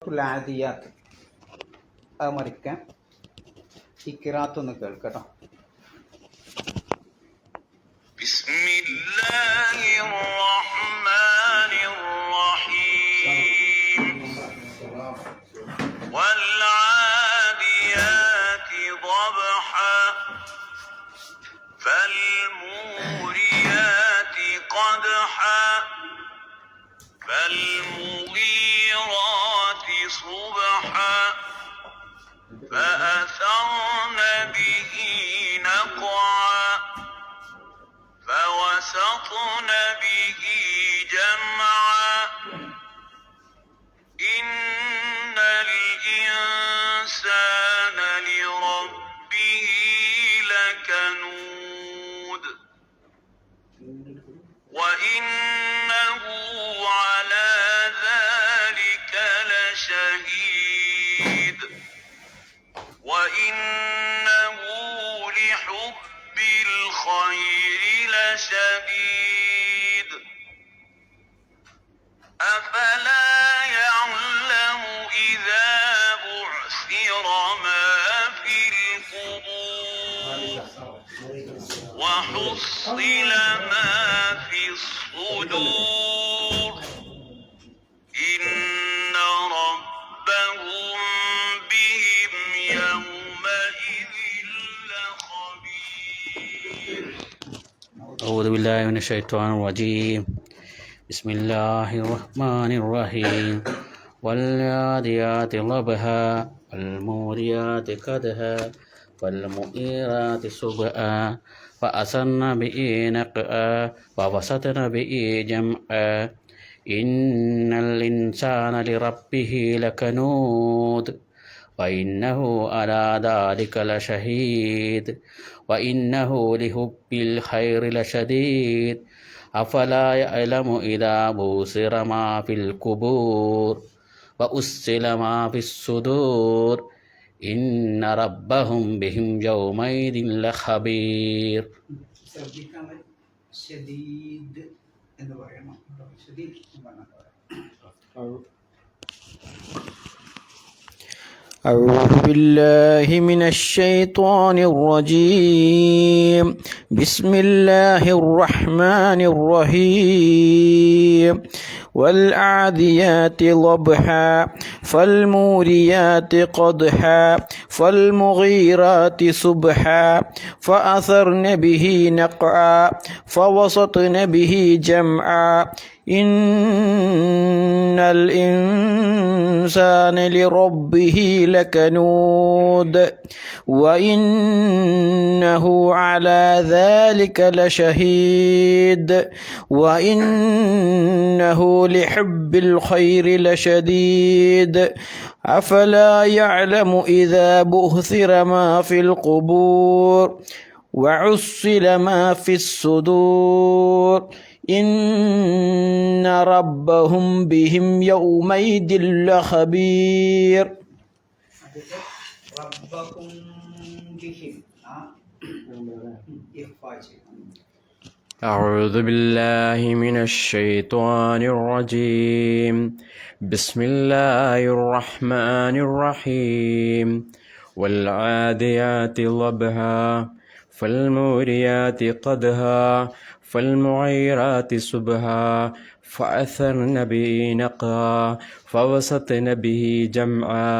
ആദിയാത്ത് അത് മറിക്കാൻ ഈ ഖിറാത്തൊന്ന് കേൾക്കട്ടോ. ബിസ്മില്ലാഹിർ റഹ്മാനിർ റഹീം വൽ ആദിയാതി ളബ്ഹാ ഫൽ മൂരിയാതി ഖദ്ഹാ ഫൽ മുഗീറാതി സുബ്ഹാ فأثرن به نقعا فوسطن به جمعا إن الإنسان لربه لكنود وإنه على ذلك لشهيد وإنه لحب الخير لشديد أفلا يعلم إذا بعثر ما في القبور وحصل ما في الصدور إن ربهم بهم يومئذ لخبير. أعوذ بالله من الشيطان الرجيم. بسم الله الرحمن الرحيم. والعاديات ضبحا والموريات قدحا فالمغيرات صبحا فأثرن به نقعا فوسطن به جمعا إن الإنسان لربه لكنود وإنه على ذلك لشهيد وإنه لحب الخير لشديد أفلا يعلم إذا بوسر ما في القبور وأسل ما في الصدور إن ربهم بهم يومئذ لخبير. ഷദീദ് എന്ന് പറയണം. ഷദീദ് എന്ന് പറഞ്ഞാൽ أعوذ بالله من الشيطان الرجيم. بسم الله الرحمن الرحيم. والعاديات ضبحا فالموريات قدحا فالمغيرات صبحا فأثرن به نقعا فوسطن به جمعا إن الإنسان لربه لكنود وإنه على ذلك لشهيد وإنه لحب الخير لشديد أفلا يعلم إذا بؤثر ما في القبور وعصل ما في الصدور إن ربهم بهم يومئذ لخبير. റബ്ബക്കും ബിഹിം ഇഖ്ഫാ ചെയ്യണം. أعوذ بالله من الشيطان الرجيم. بسم الله الرحمن الرحيم. والعاديات ضبحا فالموريات قدحا فالمغيرات صبحا فأثرن به نقعا فوسطن به جمعا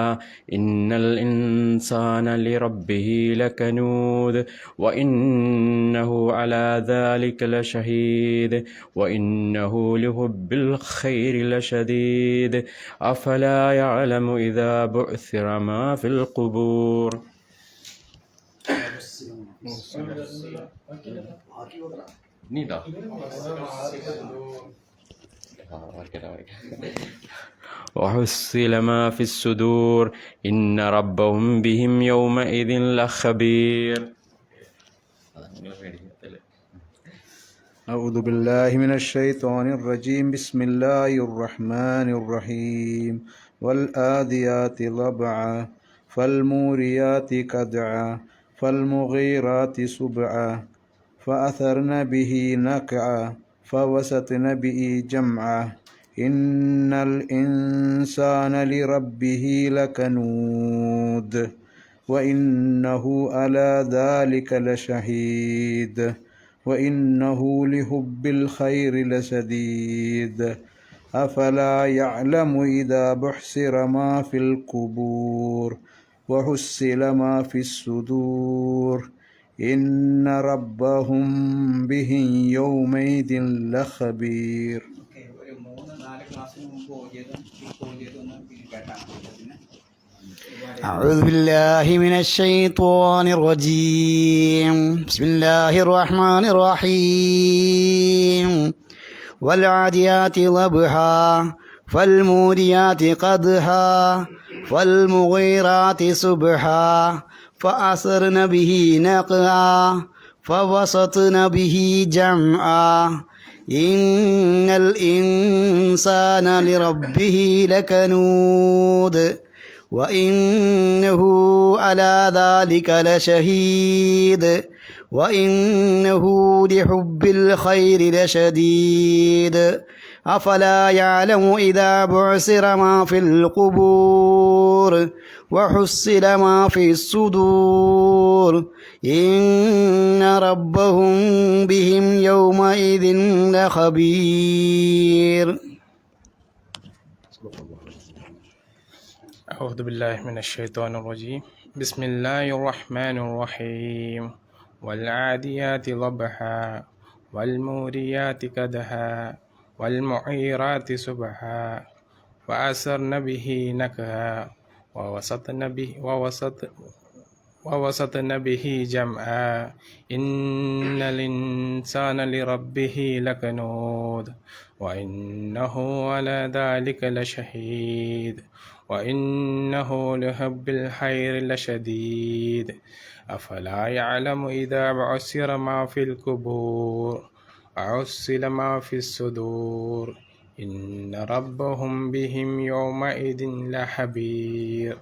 إن الإنسان لربه لكنود وإنه على ذلك لشهيد وإنه لحب الخير لشديد أفلا يعلم إذا بعثر ما في القبور. وحصل ما في الصدور إن ربهم بهم يومئذ لخبير. أعوذ بالله من الشيطان الرجيم. بسم الله الرحمن الرحيم. والآديات ضبعا فالموريات قدعا فالمغيرات صبعا فأثرن به نقعا فوسطن به جمعا إن الإنسان لربه لكنود وإنه على ذلك لشهيد وإنه لحب الخير لشديد أفلا يعلم إذا بحثر ما في القبور وحصل ما في الصدور إن ربهم بهم يومئذ لخبير. ഓക്കെ, ഒരു 3-4 ക്ലാസ്സിന് മുമ്പ് ഓതിയതും ഇപ്പോൾ ഓതിയതൊന്നും കേട്ടാൽ മതി. أعوذ بالله من الشيطان الرجيم. بسم الله الرحمن الرحيم. والعاديات ضبحا فالموريات قدحا فالمغيرات صبحا فأثرن به نقعا فوسطن به جمعا إن الإنسان لربه لكنود وإنه على ذلك لشهيد وإنه لحب الخير لشديد أفلا يعلم إذا بعثر ما في القبور وحصل ما في الصدور إن ربهم بهم يومئذ لخبير. أعوذ بالله من الشيطان الرجيم. بسم الله الرحمن الرحيم. والعاديات ضبحا والموريات قدحا والمعيرات صبحا وأثرن به نقعا ووسطن به جمعا إن الإنسان لربه لكنود وإنه على ذلك لشهيد وإنه لحب الخير لشديد أفلا يعلم إذا بعثر ما في القبور وحصل ما في الصدور إن ربهم بهم يومئذ لخبير.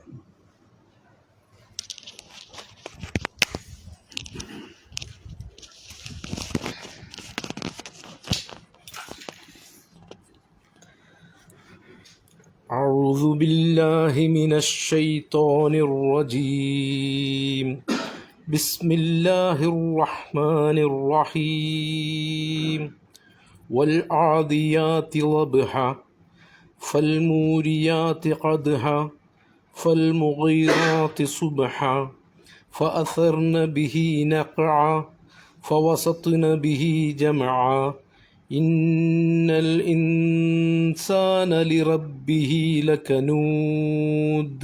أعوذ بالله من الشيطان الرجيم. بسم الله الرحمن الرحيم. والعاديات ضبحا فالموريات قدحا فالمغيرات صبحا فأثرن به نقعا فوسطن به جمعا إن الإنسان لربه لكنود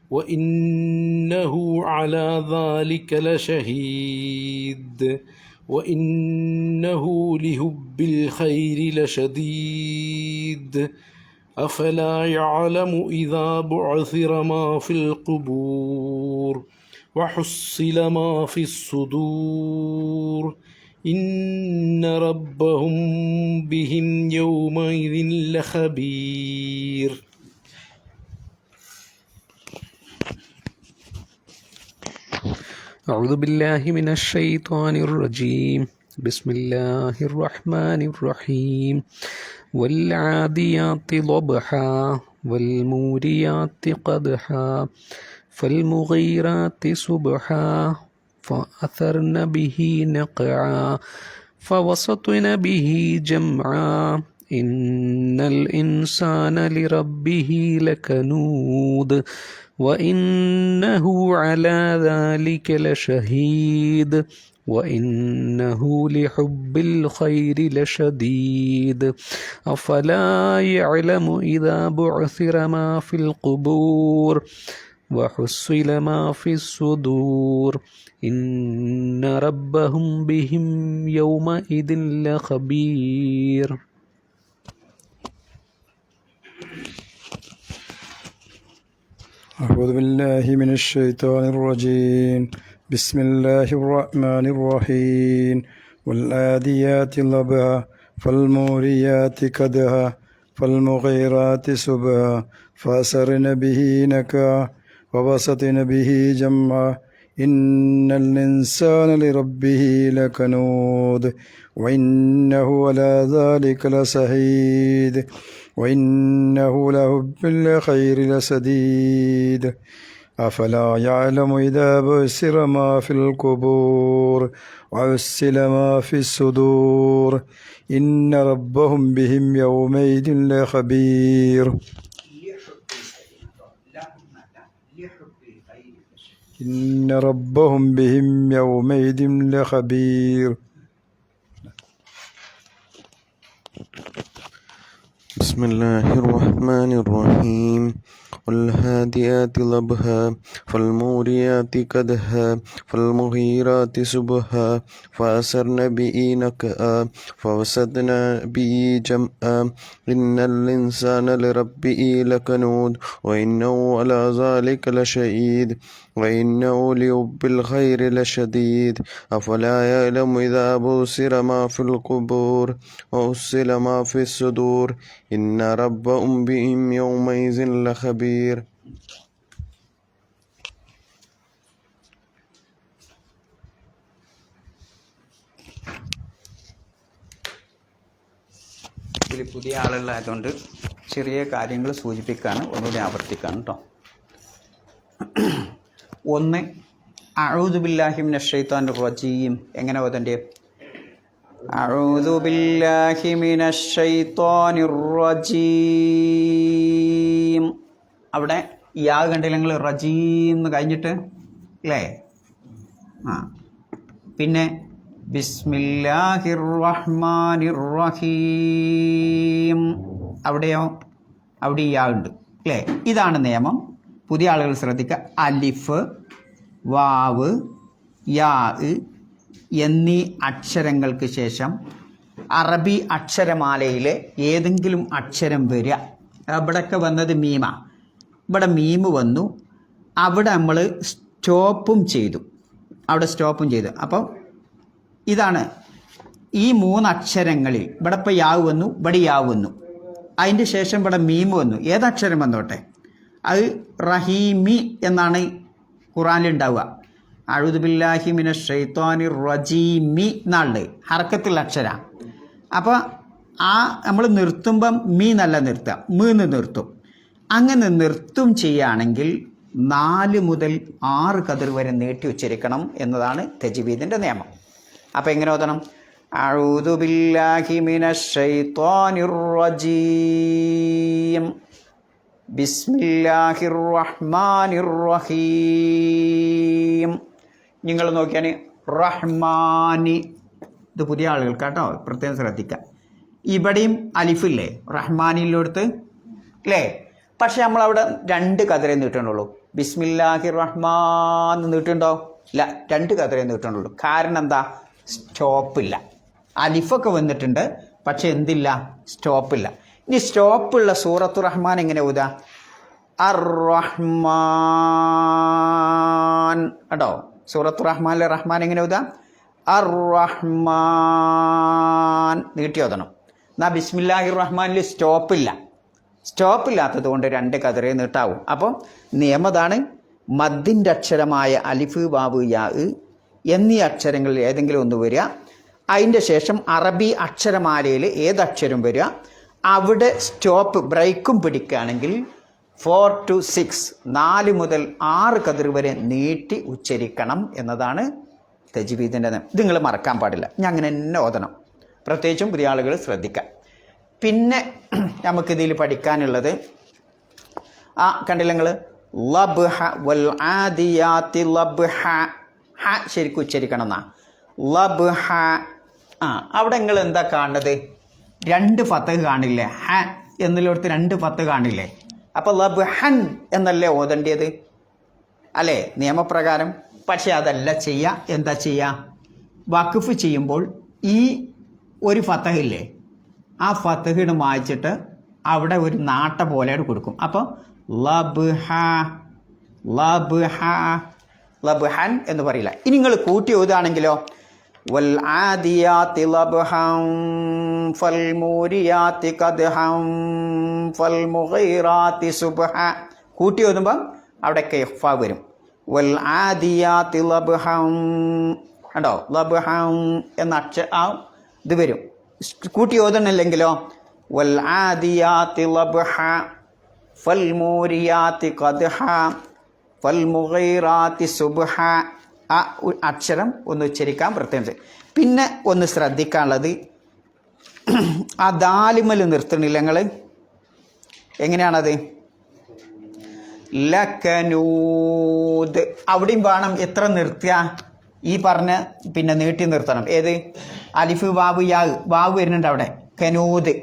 وإنه على ذلك لشهيد وإنه لحب الخير لشديد أفلا يعلم إذا بعثر ما في القبور وحصل ما في الصدور إن ربهم بهم يومئذ لخبير. أعوذ بالله من الشيطان الرجيم. بسم الله الرحمن الرحيم. والعاديات ضبحا والموريات قدحا فالمغيرات صبحا فأثرن به نقعا فوسطن به جمعا إن الإنسان لربه لكنود وإنه على ذلك لشهيد وإنه لحب الخير لشديد أفلا يعلم إذا بعثر ما في القبور وحصل ما في الصدور إن ربهم بهم يومئذ لخبير. أعوذ بالله من الشيطان الرجيم. بسم الله الرحمن الرحيم. والآديات ضبحا فالموريات قدحا فالمغيرات صبحا فأثرن به نقعا ووسطن به جمعا إن الإنسان لربه لكنود وإنه على ذلك لشهيد وإنه لحب الخير لشديد أفلا يعلم إذا بعثر ما في القبور وحصل ما في الصدور إن ربهم بهم يومئذ لخبير إن ربهم بهم يومئذ لخبير. بسم الله الرحمن الرحيم والهاديات ضبحا فالموريات قدحا فالمغيرات صبحا فأثرن به نقعا فوسطن به جمعا إن الإنسان لربه لكنود وإنه على ذلك لشهيد وإنه لحب الخير لشديد أفلا يعلم إذا بعثر ما في القبور وحصل ما في الصدور إن ربهم بهم يومئذ لخبير. ഇതിൽ പുതിയ ആളുകളായതുകൊണ്ട് ചെറിയ കാര്യങ്ങൾ സൂചിപ്പിക്കാണ്, ഒന്നുകൂടി ആവർത്തിക്കാണ് കേട്ടോ. ഒന്ന്, അഊദു ബില്ലാഹി മിനശ് ശൈത്വാനിർ റജീം. എങ്ങനെ ഓതണ്ടേ? അഊദു ബില്ലാഹി മിനശ് ശൈത്വാനിർ റജീം. അവിടെ യാ കണ്ടില്ല നിങ്ങൾ? റജീം എന്ന് കഴിഞ്ഞിട്ട് അല്ലേ? പിന്നെ ബിസ്മില്ലാഹിർ റഹ്മാനിർ റഹീം. അവിടെയോ? അവിടെ യാ ഉണ്ട് അല്ലേ? ഇതാണ് നിയമം. പുതിയ ആളുകൾ ശ്രദ്ധിക്കുക. അലിഫ്, വാവ്, യാ എന്നീ അക്ഷരങ്ങൾക്ക് ശേഷം അറബി അക്ഷരമാലയിലെ ഏതെങ്കിലും അക്ഷരം വരിക. ഇവിടെയൊക്കെ വന്നത് മീമ, ഇവിടെ മീമ് വന്നു, അവിടെ നമ്മൾ സ്റ്റോപ്പും ചെയ്തു, അവിടെ സ്റ്റോപ്പും ചെയ്തു. അപ്പം ഇതാണ് ഈ 3 അക്ഷരങ്ങളിൽ. ഇവിടെ ഇപ്പോൾ യാവ് വന്നു, ഇവിടെ യാവ് വന്നു, അതിൻ്റെ ശേഷം ഇവിടെ മീമ് വന്നു. ഏതക്ഷരം വന്നോട്ടെ, അത് റഹീമി എന്നാണ് ഖുറാനിൽ ഉണ്ടാവുക. അഊദു ബില്ലാഹി മിനശ് ശൈത്വാനിർ റജീമി എന്നാളുണ്ട്, ഹർക്കത്തുള്ള അക്ഷര. അപ്പോൾ ആ നമ്മൾ നിർത്തുമ്പം മീ നല്ല നിർത്തുക, മീന്ന് നിർത്തും. അങ്ങനെ നിർത്തും ചെയ്യുകയാണെങ്കിൽ 4 മുതൽ 6 കതിർ വരെ നീട്ടി ഉച്ചരിക്കണം എന്നതാണ് തജ്വീദിൻ്റെ നിയമം. അപ്പോൾ എങ്ങനെ ഓതണം? അഊദു ബില്ലാഹി മിനശ് ശൈത്വാനിർ റജീം ബിസ്മില്ലാഹിർ റഹ്മാനിർ റഹീം. നിങ്ങൾ നോക്കിയാൽ റഹ്മാനി, ഇത് പുതിയ ആളുകൾക്ക് കേട്ടോ, പ്രത്യേകം ശ്രദ്ധിക്കുക. ഇവിടെയും അലിഫില്ലേ റഹ്മാനിലോടുത്ത് അല്ലേ? പക്ഷെ നമ്മളവിടെ 2 കതിരേ നീട്ടണുള്ളൂ. ബിസ്മില്ലാഹിർ റഹ്മാൻ നീട്ടുണ്ടോ? ഇല്ല, 2 കതിരേ നീട്ടണുള്ളൂ. കാരണം എന്താ? സ്റ്റോപ്പില്ല. അലിഫൊക്കെ വന്നിട്ടുണ്ട്, പക്ഷെ എന്തില്ല? സ്റ്റോപ്പില്ല. ഇനി സ്റ്റോപ്പുള്ള സൂറത്തു റഹ്മാൻ എങ്ങനെ ഓതാ? അർ-റഹ്മാൻ കേട്ടോ. സൂറത്തു റഹ്മാനിലെ റഹ്മാൻ എങ്ങനെ ഓതാ? അർ-റഹ്മാൻ നീട്ടി ഓതണം. എന്നാൽ ബിസ്മില്ലാഹിർ റഹ്മാനിൽ സ്റ്റോപ്പില്ല. സ്റ്റോപ്പില്ലാത്തത് കൊണ്ട് 2 കതിരേ നീട്ടാവും. അപ്പം നിയമതാണ്, മദ്ദിൻ്റെ അക്ഷരമായ അലിഫ്, വാവ്, യാ എന്നീ അക്ഷരങ്ങളിൽ ഏതെങ്കിലും ഒന്ന് വരിക. അതിൻ്റെ ശേഷം അറബി അക്ഷരമാലയിൽ ഏതക്ഷരം വരിക, അവിടെ സ്റ്റോപ്പ് ബ്രേക്കും പിടിക്കുകയാണെങ്കിൽ 4 to 6 4 മുതൽ 6 കതിർ വരെ നീട്ടി ഉച്ചരിക്കണം എന്നതാണ് തജ്വീദിൻ്റെ നിയമം. ഇത് നിങ്ങൾ മറക്കാൻ പാടില്ല. ഞാൻ അങ്ങനെ തന്നെ ഓതണം, പ്രത്യേകിച്ചും പുതിയ ആളുകൾ ശ്രദ്ധിക്കാം. പിന്നെ നമുക്കിതിൽ പഠിക്കാനുള്ളത് കണ്ടില്ല നിങ്ങൾ? ലബ്ഹ വൽ ആദിയാതി ലബ്ഹ. ഹ ശരിക്കും ഉച്ചരിക്കണം എന്നാ. ലബ്ഹ. അവിടെ നിങ്ങൾ എന്താ കാണുന്നത്? 2 ഫത്തഹ് കാണില്ലേ? ഹ എന്നിലോടത്ത് 2 ഫത്തഹ് കാണില്ലേ? അപ്പോൾ ലബ്ഹൻ എന്നല്ലേ ഓതേണ്ടത് അല്ലേ നിയമപ്രകാരം? പക്ഷെ അതല്ല ചെയ്യുക. എന്താ ചെയ്യുക? വഖഫ് ചെയ്യുമ്പോൾ ഈ ഒരു ഫത്തഹില്ലേ, ആ ഫത്തഹിന് മായ്ച്ചിട്ട് അവിടെ ഒരു നാട്ട പോലെ കൊടുക്കും. അപ്പോൾ ലബ്ഹ, ലബ്ഹ, ലബ്ഹൻ എന്ന് പറയില്ല. ഇനി നിങ്ങൾ കൂട്ടി ഓതുകയാണെങ്കിലോ? വൽ ആദിയാതി ലബ്ഹൻ ഫൽ മൂരിയാതി ഖദ്ഹൻ ഫൽ മുഗീറാതി സുബ്ഹ. കൂട്ടി ഓതുമ്പം അവിടെയൊക്കെ ഇഖ്ഫ വരും. വൽ ആദിയാതി ലബ്ഹം. കണ്ടോ, ലബ്ഹം എന്ന ഇത് വരും. കൂട്ടി ഓതണില്ലെങ്കിലോ വൽ ആദിയാതി ലബ്ഹ ഫൽ മൂരിയാതി ഖദ്ഹ ഫൽ മുഗീറാതി സുബ്ഹ. ആ അക്ഷരം ഒന്ന് ഉച്ചരിക്കാൻ പ്രത്യേകം. പിന്നെ ഒന്ന് ശ്രദ്ധിക്കാനുള്ളത്, ആ ദാലിമൽ നിർത്തണില്ല നിങ്ങൾ. എങ്ങനെയാണത്? ലകനൂദ്. അവിടെയും വേണം എത്ര നിർത്തിയ ഈ പറഞ്ഞ പിന്നെ നീട്ടി നിർത്തണം. ഏത്? അലിഫ് വാവ് യാ, വാവ് വരുന്നുണ്ട് അവിടെ, കനൂദ്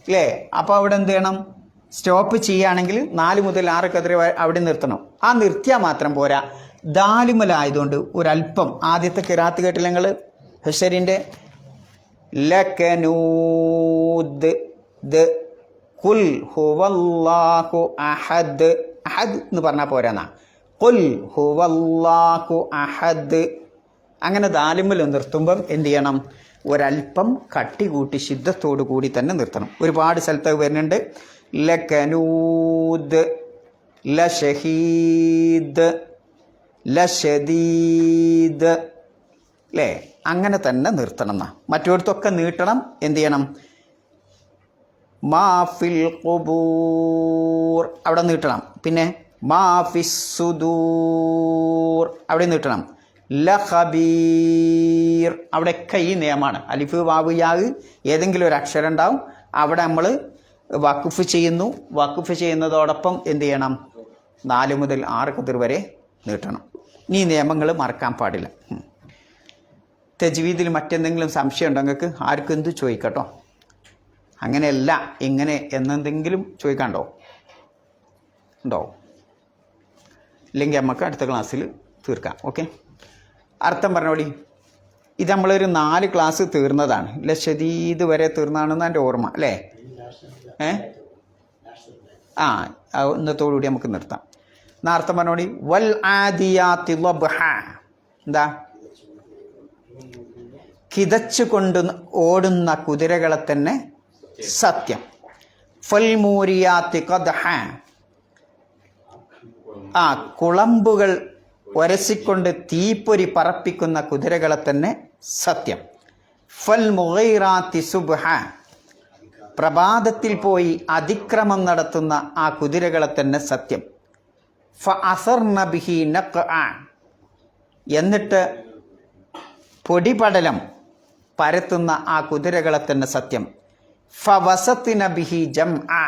അല്ലേ? അപ്പോൾ അവിടെ എന്ത് ചെയ്യണം? സ്റ്റോപ്പ് ചെയ്യുകയാണെങ്കിൽ 4 മുതൽ 6 കതിരെ അവിടെ നിർത്തണം. ആ നിർത്തിയാൽ മാത്രം പോരാ. ദാലിമലായതുകൊണ്ട് ഒരല്പം ആദ്യത്തെ കിറാത്ത് കേട്ടില്ല നിങ്ങൾ ഹഷരിൻ്റെ ലകനൂദ് ഖുൽ ഹുവല്ലാഹു അഹദ്. അഹദ് എന്ന് പറഞ്ഞാൽ പോരാന്നാ. ഖുൽ ഹുവല്ലാഹു അഹദ്. അങ്ങനെ ദാലിമൽ നിർത്തുമ്പം എന്ത് ചെയ്യണം? ഒരല്പം കട്ടി കൂട്ടി ശുദ്ധത്തോടു കൂടി തന്നെ നിർത്തണം. ഒരുപാട് സ്ഥലത്ത് വരുന്നുണ്ട്. ലകനൂദ്, ലഷഹീദ്, ലഷദീദ് അല്ലേ? അങ്ങനെ തന്നെ നിർത്തണം എന്നാ. മറ്റൊരിടത്തൊക്കെ നീട്ടണം. എന്ത് ചെയ്യണം? മാഫിൽ ഖുബൂർ അവിടെ നീട്ടണം. പിന്നെ മാഫിസ് സുദൂർ അവിടെ നീട്ടണം. ലഖബീർ അവിടെയൊക്കെ ഈ നിയമമാണ്. അലിഫ് വാവ് യാ ഏതെങ്കിലും ഒരു അക്ഷരം ഉണ്ടാവും. അവിടെ നമ്മൾ വഖഫ് ചെയ്യുന്നു. വഖഫ് ചെയ്യുന്നതോടൊപ്പം എന്ത് ചെയ്യണം? 4 മുതൽ 6 കതിർ വരെ നീട്ടണം. ഈ നിയമങ്ങൾ മറക്കാൻ പാടില്ല. തജ്വീദിൽ മറ്റെന്തെങ്കിലും സംശയം ഉണ്ടോ നിങ്ങൾക്ക്? ആർക്കും എന്ത് ചോദിക്കട്ടോ. അങ്ങനെയല്ല ഇങ്ങനെ എന്നെന്തെങ്കിലും ചോദിക്കാണ്ടോ? ഉണ്ടോ? ഇല്ലെങ്കിൽ നമുക്ക് അടുത്ത ക്ലാസ്സിൽ തീർക്കാം. ഓക്കെ, അർത്ഥം പറഞ്ഞോടി. ഇത് നമ്മളൊരു 4 ക്ലാസ് തീർന്നതാണ്. ലക്ഷദീദ് വരെ തീർന്നതാണെന്ന് എൻ്റെ ഓർമ്മ അല്ലേ? ഇന്നത്തോടുകൂടി നമുക്ക് നിർത്താം. അർത്ഥം പറഞ്ഞോടി. വൽ ആദിയാതി ലബ്ഹ. എന്താ? കിതച്ചു കൊണ്ട് ഓടുന്ന കുതിരകളെ തന്നെ സത്യം. ഫൽ മൂരിയാതി ഖദ്ഹ. കുളമ്പുകൾ ഒരസിക്കൊണ്ട് തീപ്പൊരി പറപ്പിക്കുന്ന കുതിരകളെ തന്നെ സത്യം. ഫൽ മുഗീറാത്തി സുബ്ഹ. പ്രഭാതത്തിൽ പോയി അതിക്രമം നടത്തുന്ന ആ കുതിരകളെ തന്നെ സത്യം. ഫഅസർന ബിഹി നഖ്അ. എന്നിട്ട് പൊടിപടലം പരത്തുന്ന ആ കുതിരകളെ തന്നെ സത്യം. ഫവസത്ന ബിഹി ജംഅ.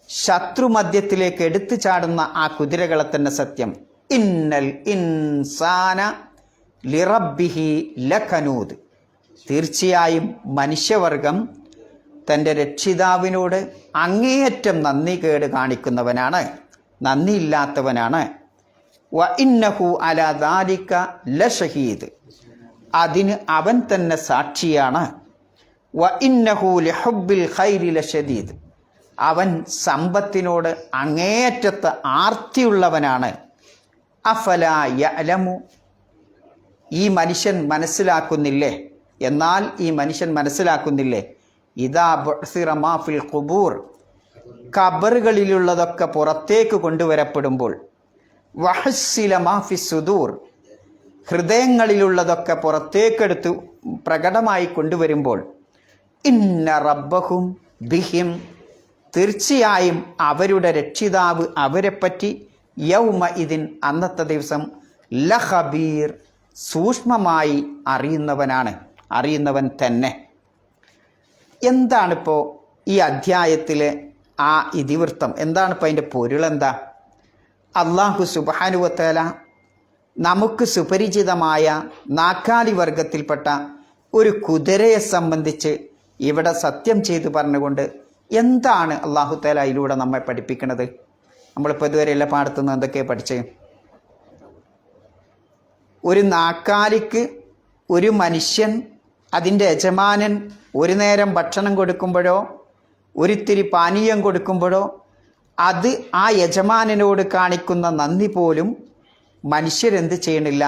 ശത്രുമധ്യത്തിലേക്ക് എടുത്തു ചാടുന്ന ആ കുതിരകളെ തന്നെ സത്യം. ഇന്നൽ ഇൻസാന ലിറബ്ബിഹി ലകനൂദ്. തീർച്ചയായും മനുഷ്യവർഗം തൻ്റെ രക്ഷിതാവിനോട് അങ്ങേയറ്റം നന്ദികേട് കാണിക്കുന്നവനാണ്, നന്ദിയില്ലാത്തവനാണ്. വ ഇന്നഹു അലാ ദാലിക ലഷഹീദ്. അതിന് അവൻ തന്നെ സാക്ഷിയാണ്. വ ഇന്നഹു ലിഹുബ്ബിൽ ഖൈരി ലശദീദ്. അവൻ സമ്പത്തിനോട് അങ്ങേയറ്റത്തെ ആർത്തിയുള്ളവനാണ്. അഫലാ യഅലമു. ഈ മനുഷ്യൻ മനസ്സിലാക്കുന്നില്ലേ? എന്നാൽ ഈ മനുഷ്യൻ മനസ്സിലാക്കുന്നില്ലേ? ഇദാ ബുഅ്സിറ മാ ഫിൽ ഖുബൂർ. ഖബറുകളിലുള്ളതൊക്കെ പുറത്തേക്ക് കൊണ്ടുവരപ്പെടുമ്പോൾ, വഹസ്സില മാ ഫിസ് സുദൂർ. ഹൃദയങ്ങളിലുള്ളതൊക്കെ പുറത്തേക്കെടുത്ത് പ്രകടമായി കൊണ്ടുവരുമ്പോൾ, ഇന്ന റബ്ബഹും ബിഹിം. തീർച്ചയായും അവരുടെ രക്ഷിതാവ് അവരെപ്പറ്റി യൗമ ഇതിൻ അന്നത്തെ ദിവസം ലഖബീർ സൂക്ഷ്മമായി അറിയുന്നവനാണ്, അറിയുന്നവൻ തന്നെ. എന്താണിപ്പോൾ ഈ അധ്യായത്തിലെ ആ ഇതിവൃത്തം? എന്താണിപ്പോൾ അതിൻ്റെ പൊരുളെന്താ? അല്ലാഹു സുബ്ഹാനഹു വ തആല നമുക്ക് സുപരിചിതമായ നാക്കാലി വർഗത്തിൽപ്പെട്ട ഒരു കുതിരയെ സംബന്ധിച്ച് ഇവിടെ സത്യം ചെയ്തു പറഞ്ഞുകൊണ്ട് എന്താണ് അല്ലാഹു തആല അതിലൂടെ നമ്മെ പഠിപ്പിക്കുന്നത്? നമ്മളിപ്പോൾ ഇതുവരെ എല്ലാ പാടത്തുനിന്ന് എന്തൊക്കെയാണ് പഠിച്ചത്? ഒരു നാക്കാലിക്ക് ഒരു മനുഷ്യൻ, അതിൻ്റെ യജമാനൻ ഒരു നേരം ഭക്ഷണം കൊടുക്കുമ്പോഴോ ഒരിത്തിരി പാനീയം കൊടുക്കുമ്പോഴോ അത് ആ യജമാനനോട് കാണിക്കുന്ന നന്ദി പോലും മനുഷ്യരെന്ത് ചെയ്യണില്ല?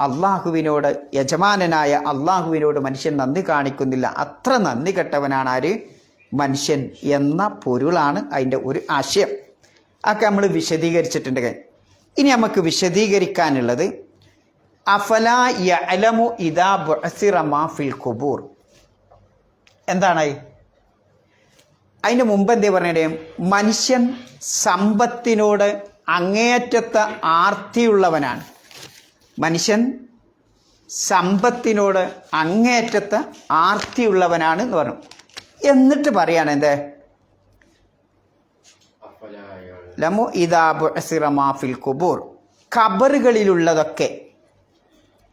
അള്ളാഹുവിനോട്, യജമാനനായ അള്ളാഹുവിനോട് മനുഷ്യൻ നന്ദി കാണിക്കുന്നില്ല. അത്ര നന്ദി കെട്ടവനാണ് ആര്? മനുഷ്യൻ എന്ന പൊരുളാണ് അതിൻ്റെ ഒരു ആശയം. അതൊക്കെ നമ്മൾ വിശദീകരിച്ചിട്ടുണ്ട്. ഇനി നമുക്ക് വിശദീകരിക്കാനുള്ളത് അഫലാ യഅലമു ഇദാ ബുഅസിറ മാ ഫിൽ ഖുബൂർ. എന്താണ് അതിൻ്റെ മുമ്പ് എന്തേ പറഞ്ഞേ? മനുഷ്യൻ സമ്പത്തിനോട് അങ്ങേയറ്റത്തെ ആർത്തിയുള്ളവനാണ്. മനുഷ്യൻ സമ്പത്തിനോട് അങ്ങേയറ്റത്തെ ആർത്തിയുള്ളവനാണ് എന്ന് പറഞ്ഞു. എന്നിട്ട് പറയാണ് എന്ത്? ലമു ഇദാ ബുഅസിറ മാ ഫിൽ ഖുബൂർ. ഖബറുകളിലുള്ളതൊക്കെ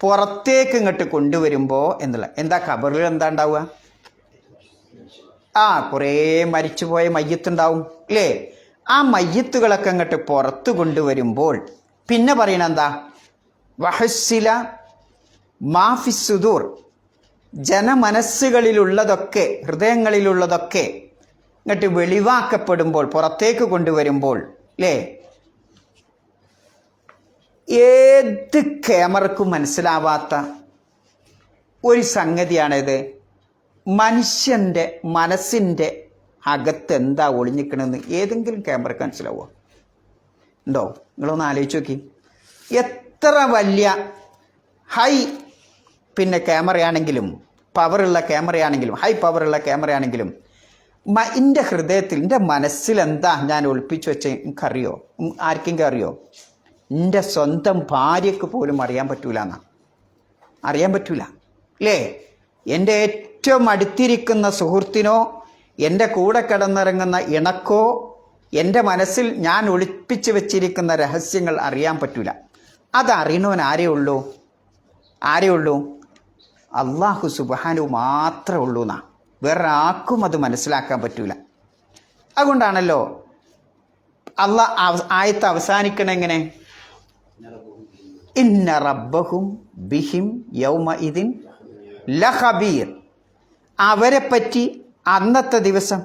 പുറത്തേക്ക് ഇങ്ങോട്ട് കൊണ്ടുവരുമ്പോൾ എന്നുള്ള എന്താ ഖബറിൽ എന്താ ഉണ്ടാവുക? കുറേ മരിച്ചുപോയ മയ്യത്തുണ്ടാവും അല്ലേ? ആ മയ്യത്തുകളൊക്കെ അങ്ങോട്ട് പുറത്തു കൊണ്ടുവരുമ്പോൾ പിന്നെ പറയണ എന്താ? വഹസ്സില മാഫിസുദൂർ. ജനമനസ്സുകളിലുള്ളതൊക്കെ ഹൃദയങ്ങളിലുള്ളതൊക്കെ ഇങ്ങോട്ട് വെളിവാക്കപ്പെടുമ്പോൾ പുറത്തേക്ക് കൊണ്ടുവരുമ്പോൾ അല്ലേ, ഏത് ക്യാമറക്കും മനസ്സിലാവാത്ത ഒരു സംഗതിയാണിത്. മനുഷ്യൻ്റെ മനസ്സിൻ്റെ അകത്ത് എന്താ ഒളിഞ്ഞിക്കണമെന്ന് ഏതെങ്കിലും ക്യാമറക്ക് മനസ്സിലാവുമോ? ഉണ്ടോ? നിങ്ങളൊന്ന് ആലോചിച്ച് നോക്കി. എത്ര വലിയ ഹൈ ക്യാമറയാണെങ്കിലും പവറുള്ള ക്യാമറയാണെങ്കിലും ഹൈ പവറുള്ള ക്യാമറയാണെങ്കിലും എൻ്റെ ഹൃദയത്തിൽ എൻ്റെ മനസ്സിൽ എന്താ ഞാൻ ഒളിപ്പിച്ചു വെച്ച എനിക്കറിയോ? ആർക്കെങ്കിലും അറിയോ? എൻ്റെ സ്വന്തം ഭാര്യയ്ക്ക് പോലും അറിയാൻ പറ്റൂല എന്നാ. അറിയാൻ പറ്റൂല അല്ലേ? എൻ്റെ ഏറ്റവും അടുത്തിരിക്കുന്ന സുഹൃത്തിനോ എൻ്റെ കൂടെ കിടന്നിറങ്ങുന്ന ഇണക്കോ എൻ്റെ മനസ്സിൽ ഞാൻ ഒളിപ്പിച്ച് വെച്ചിരിക്കുന്ന രഹസ്യങ്ങൾ അറിയാൻ പറ്റൂല. അതറിയണവൻ ആരേ ഉള്ളൂ? അള്ളാഹു സുബ്ഹാനഹു മാത്രമേ ഉള്ളൂ എന്നാ. വേറെ ആർക്കും അത് മനസ്സിലാക്കാൻ പറ്റൂല. അതുകൊണ്ടാണല്ലോ ആയത്ത് അവസാനിക്കണ എങ്ങനെ? ഇന്ന റബ്ബഹും ബിഹിം യൗമഇദിൻ ലഖബീർ. അവരെപ്പറ്റി അന്നത്തെ ദിവസം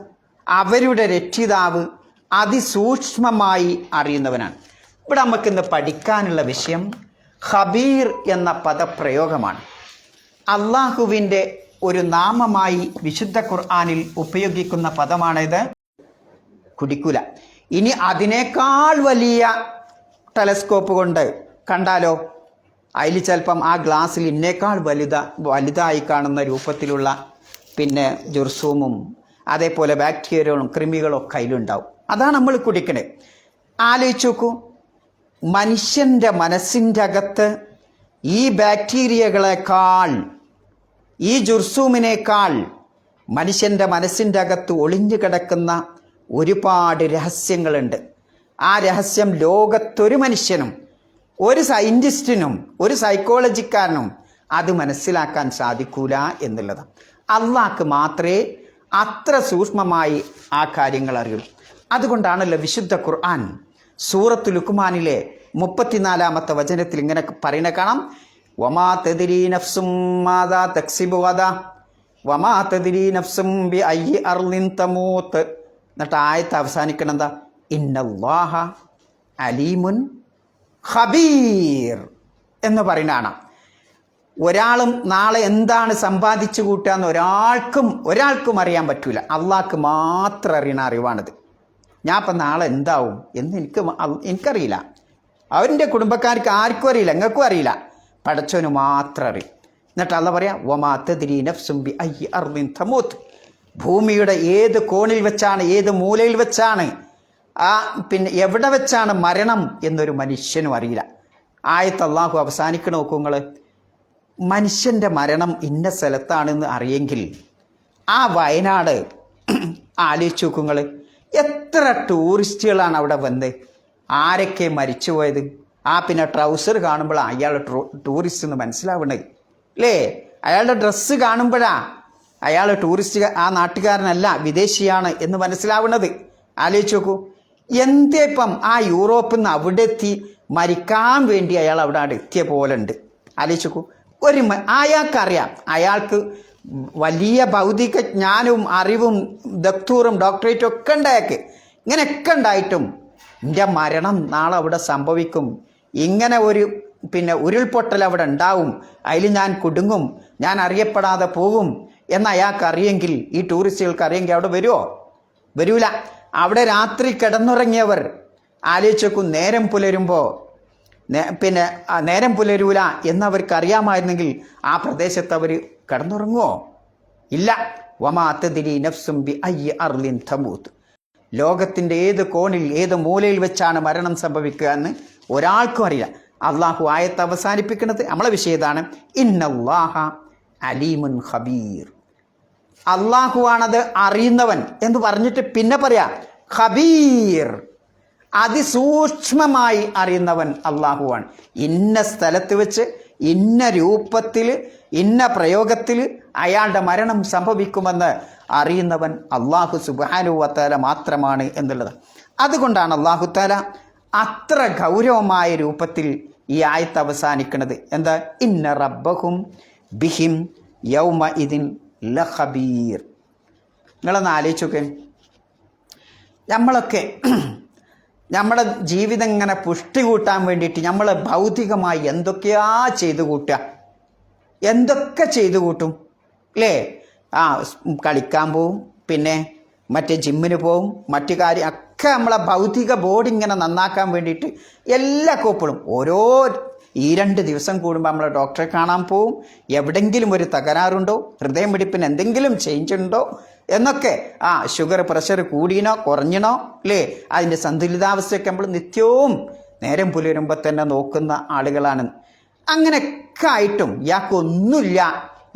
അവരുടെ രക്ഷിതാവ് അതിസൂക്ഷ്മമായി അറിയുന്നവനാണ്. ഇവിടെ നമുക്കിന്ന് പഠിക്കാനുള്ള വിഷയം ഖബീർ എന്ന പദപ്രയോഗമാണ്. അള്ളാഹുവിൻ്റെ ഒരു നാമമായി വിശുദ്ധ ഖുർആനിൽ ഉപയോഗിക്കുന്ന പദമാണിത്. കുടിക്കൂല. ഇനി അതിനേക്കാൾ വലിയ ടെലസ്കോപ്പ് കൊണ്ട് കണ്ടാലോ, അതിൽ ചിലപ്പം ആ ഗ്ലാസ്സിൽ ഇന്നേക്കാൾ വലുതായി കാണുന്ന രൂപത്തിലുള്ള ജുർസൂമും അതേപോലെ ബാക്ടീരിയകളും ക്രിമികളും ഒക്കെ അതിലുണ്ടാവും. അതാണ് നമ്മൾ കുടിക്കണേ. ആലോചിച്ച് നോക്കൂ, മനുഷ്യൻ്റെ മനസ്സിൻ്റെ അകത്ത് ഈ ബാക്ടീരിയകളെക്കാൾ ഈ ജുർസൂമിനേക്കാൾ മനുഷ്യൻ്റെ മനസ്സിൻ്റെ അകത്ത് ഒളിഞ്ഞു കിടക്കുന്ന ഒരുപാട് രഹസ്യങ്ങളുണ്ട്. ആ രഹസ്യം ലോകത്തൊരു മനുഷ്യനും ഒരു സയൻറ്റിസ്റ്റിനും ഒരു സൈക്കോളജിക്കാരനും അത് മനസ്സിലാക്കാൻ സാധിക്കൂല എന്നുള്ളതാണ്. അള്ളാഹ്ക്ക് മാത്രമേ അത്ര സൂക്ഷ്മമായി ആ കാര്യങ്ങൾ അറിയൂ. അതുകൊണ്ടാണല്ലോ വിശുദ്ധ ഖുർആൻ സൂറത്തു ലുക്മാനിലെ 34-ാമത്തെ വചനത്തിൽ ഇങ്ങനെ പറയുന്ന കാണാം, വമാ തദ്രീ നഫ്സും മാദാ തക്സിബു ഗദാ വമാ തദ്രീ നഫ്സും ബിഅയ്യി അർളിൻ തമൂത്ത്. എന്നിട്ട് ആയത്ത് അവസാനിക്കണം എന്താ? ഇന്നല്ലാഹ അലീമുൻ ഖബീർ എന്ന് പറയുന്നതാണ്. ഒരാളും നാളെ എന്താണ് സമ്പാദിച്ചു കൂട്ടുകയെന്ന് ഒരാൾക്കും അറിയാൻ പറ്റൂല. അള്ളാഹ്ക്ക് മാത്രം അറിയണ അറിവാണിത്. ഞാൻ ഇപ്പം നാളെ എന്താവും എന്ന് എനിക്കറിയില്ല. അവരുടെ കുടുംബക്കാർക്ക് ആർക്കും അറിയില്ല, എങ്ങൾക്കും അറിയില്ല. പടച്ചവന് മാത്രം അറിയും. എന്നിട്ട് അള്ളാഹ് പറയാം, വമാ തദ്രീ നഫ്സും ബിഅയ്യി അർളിൻ തമൂത്ത്. ഭൂമിയുടെ ഏത് കോണിൽ വെച്ചാണ്, ഏത് മൂലയിൽ വെച്ചാണ്, എവിടെ വെച്ചാണ് മരണം എന്നൊരു മനുഷ്യനും അറിയില്ല. ആയത്ത് അള്ളാഹു അവസാനിക്കണ നോക്കൂ നിങ്ങൾ. മനുഷ്യൻ്റെ മരണം ഇന്ന സ്ഥലത്താണെന്ന് അറിയെങ്കിൽ ആ വയനാട് ആലോചിച്ച് നോക്കുങ്ങൾ. എത്ര ടൂറിസ്റ്റുകളാണ് അവിടെ വന്ന്, ആരൊക്കെ മരിച്ചുപോയത്. ട്രൗസർ കാണുമ്പോഴാണ് അയാൾ ടൂറിസ്റ്റ് എന്ന് മനസ്സിലാവണത് അല്ലേ? അയാളുടെ ഡ്രസ്സ് കാണുമ്പോഴാണ് അയാൾ ടൂറിസ്റ്റ്, ആ നാട്ടുകാരനല്ല വിദേശിയാണ് എന്ന് മനസ്സിലാവുന്നത്. ആലോചിച്ച് നോക്കൂ. എന്തേപ്പം ആ യൂറോപ്പിൽ നിന്ന് അവിടെ എത്തി മരിക്കാൻ വേണ്ടി അയാൾ അവിടെ എത്തിയ പോലെ ഉണ്ട്. ആലോചിച്ച് നോക്കൂ. അയാൾക്കറിയാം, അയാൾക്ക് വലിയ ഭൗതിക ജ്ഞാനവും അറിവും ദക്തൂറും ഡോക്ടറേറ്റും ഒക്കെ ഉണ്ടായേക്ക്. ഇങ്ങനെയൊക്കെ ഉണ്ടായിട്ടും എൻ്റെ മരണം നാളെ അവിടെ സംഭവിക്കും, ഇങ്ങനെ ഒരു ഉരുൾപൊട്ടൽ അവിടെ ഉണ്ടാവും, അതിൽ ഞാൻ കുടുങ്ങും, ഞാൻ അറിയപ്പെടാതെ പോകും എന്ന് അയാൾക്ക് അറിയെങ്കിൽ, ഈ ടൂറിസ്റ്റുകൾക്ക് അറിയെങ്കിൽ അവിടെ വരുമോ? വരൂല. അവിടെ രാത്രി കിടന്നുറങ്ങിയവർ ആലോചിച്ച് നോക്കും, നേരം പുലരുമ്പോൾ പിന്നെ നേരം പുലരൂല എന്നവർക്ക് അറിയാമായിരുന്നെങ്കിൽ ആ പ്രദേശത്ത് അവർ കിടന്നുറങ്ങുമോ? ഇല്ല. വമാതദിരി നഫ്സും ബി അയ്യി അർളിൻ തമൂത്ത്. ലോകത്തിൻ്റെ ഏത് കോണിൽ ഏത് മൂലയിൽ വെച്ചാണ് മരണം സംഭവിക്കുക എന്ന് ഒരാൾക്കും അറിയില്ല. അള്ളാഹു ആയത്ത് അവസാനിപ്പിക്കുന്നത് നമ്മളെ വിഷയതാണ്, ഇന്നല്ലാഹ അലീമുൻ ഖബീർ. അള്ളാഹുവാണത് അറിയുന്നവൻ എന്ന് പറഞ്ഞിട്ട് പിന്നെ പറയാ ഖബീർ, അതിസൂക്ഷ്മമായി അറിയുന്നവൻ അള്ളാഹുവാണ്. ഇന്ന സ്ഥലത്ത് വെച്ച് ഇന്ന രൂപത്തിൽ ഇന്ന പ്രയോഗത്തിൽ അയാളുടെ മരണം സംഭവിക്കുമെന്ന് അറിയുന്നവൻ അള്ളാഹു സുബ്ഹാനഹു വ തആല മാത്രമാണ് എന്നുള്ളത്. അതുകൊണ്ടാണ് അള്ളാഹു തആല അത്ര ഗൗരവമായ രൂപത്തിൽ ഈ ആയത്ത് അവസാനിക്കുന്നത്. എന്താ? ഇന്ന റബ്ബഹും ബിഹിം യൗമ ഇദിൻ ലഖബീർ. നിങ്ങളൊന്ന് ആലോചിച്ചൊക്കെ, നമ്മളൊക്കെ നമ്മുടെ ജീവിതം ഇങ്ങനെ പുഷ്ടി കൂട്ടാൻ വേണ്ടിയിട്ട് നമ്മൾ ഭൗതികമായി എന്തൊക്കെയാ ചെയ്തു കൂട്ടുക, എന്തൊക്കെ ചെയ്തു കൂട്ടും അല്ലേ? കളിക്കാൻ പോവും, പിന്നെ മറ്റേ ജിമ്മിന് പോവും, മറ്റു കാര്യം ഒക്കെ നമ്മളെ ഭൗതിക ബോഡി ഇങ്ങനെ നന്നാക്കാൻ വേണ്ടിയിട്ട് എല്ലാ കോപ്പളും ഓരോ 2 ദിവസം കൂടുമ്പോൾ നമ്മൾ ഡോക്ടറെ കാണാൻ പോവും. എവിടെയെങ്കിലും ഒരു തകരാറുണ്ടോ, ഹൃദയമിടിപ്പിന് എന്തെങ്കിലും ചേഞ്ച് ഉണ്ടോ എന്നൊക്കെ, ഷുഗർ പ്രഷർ കൂടിയനോ കുറഞ്ഞണോ അല്ലേ, അതിൻ്റെ സന്തുലിതാവസ്ഥയൊക്കെ നമ്മൾ നിത്യവും നേരം പുലരുമ്പോൾ തന്നെ നോക്കുന്ന ആളുകളാണ്. അങ്ങനെയൊക്കെ ആയിട്ടും ഇയാൾക്കൊന്നുമില്ല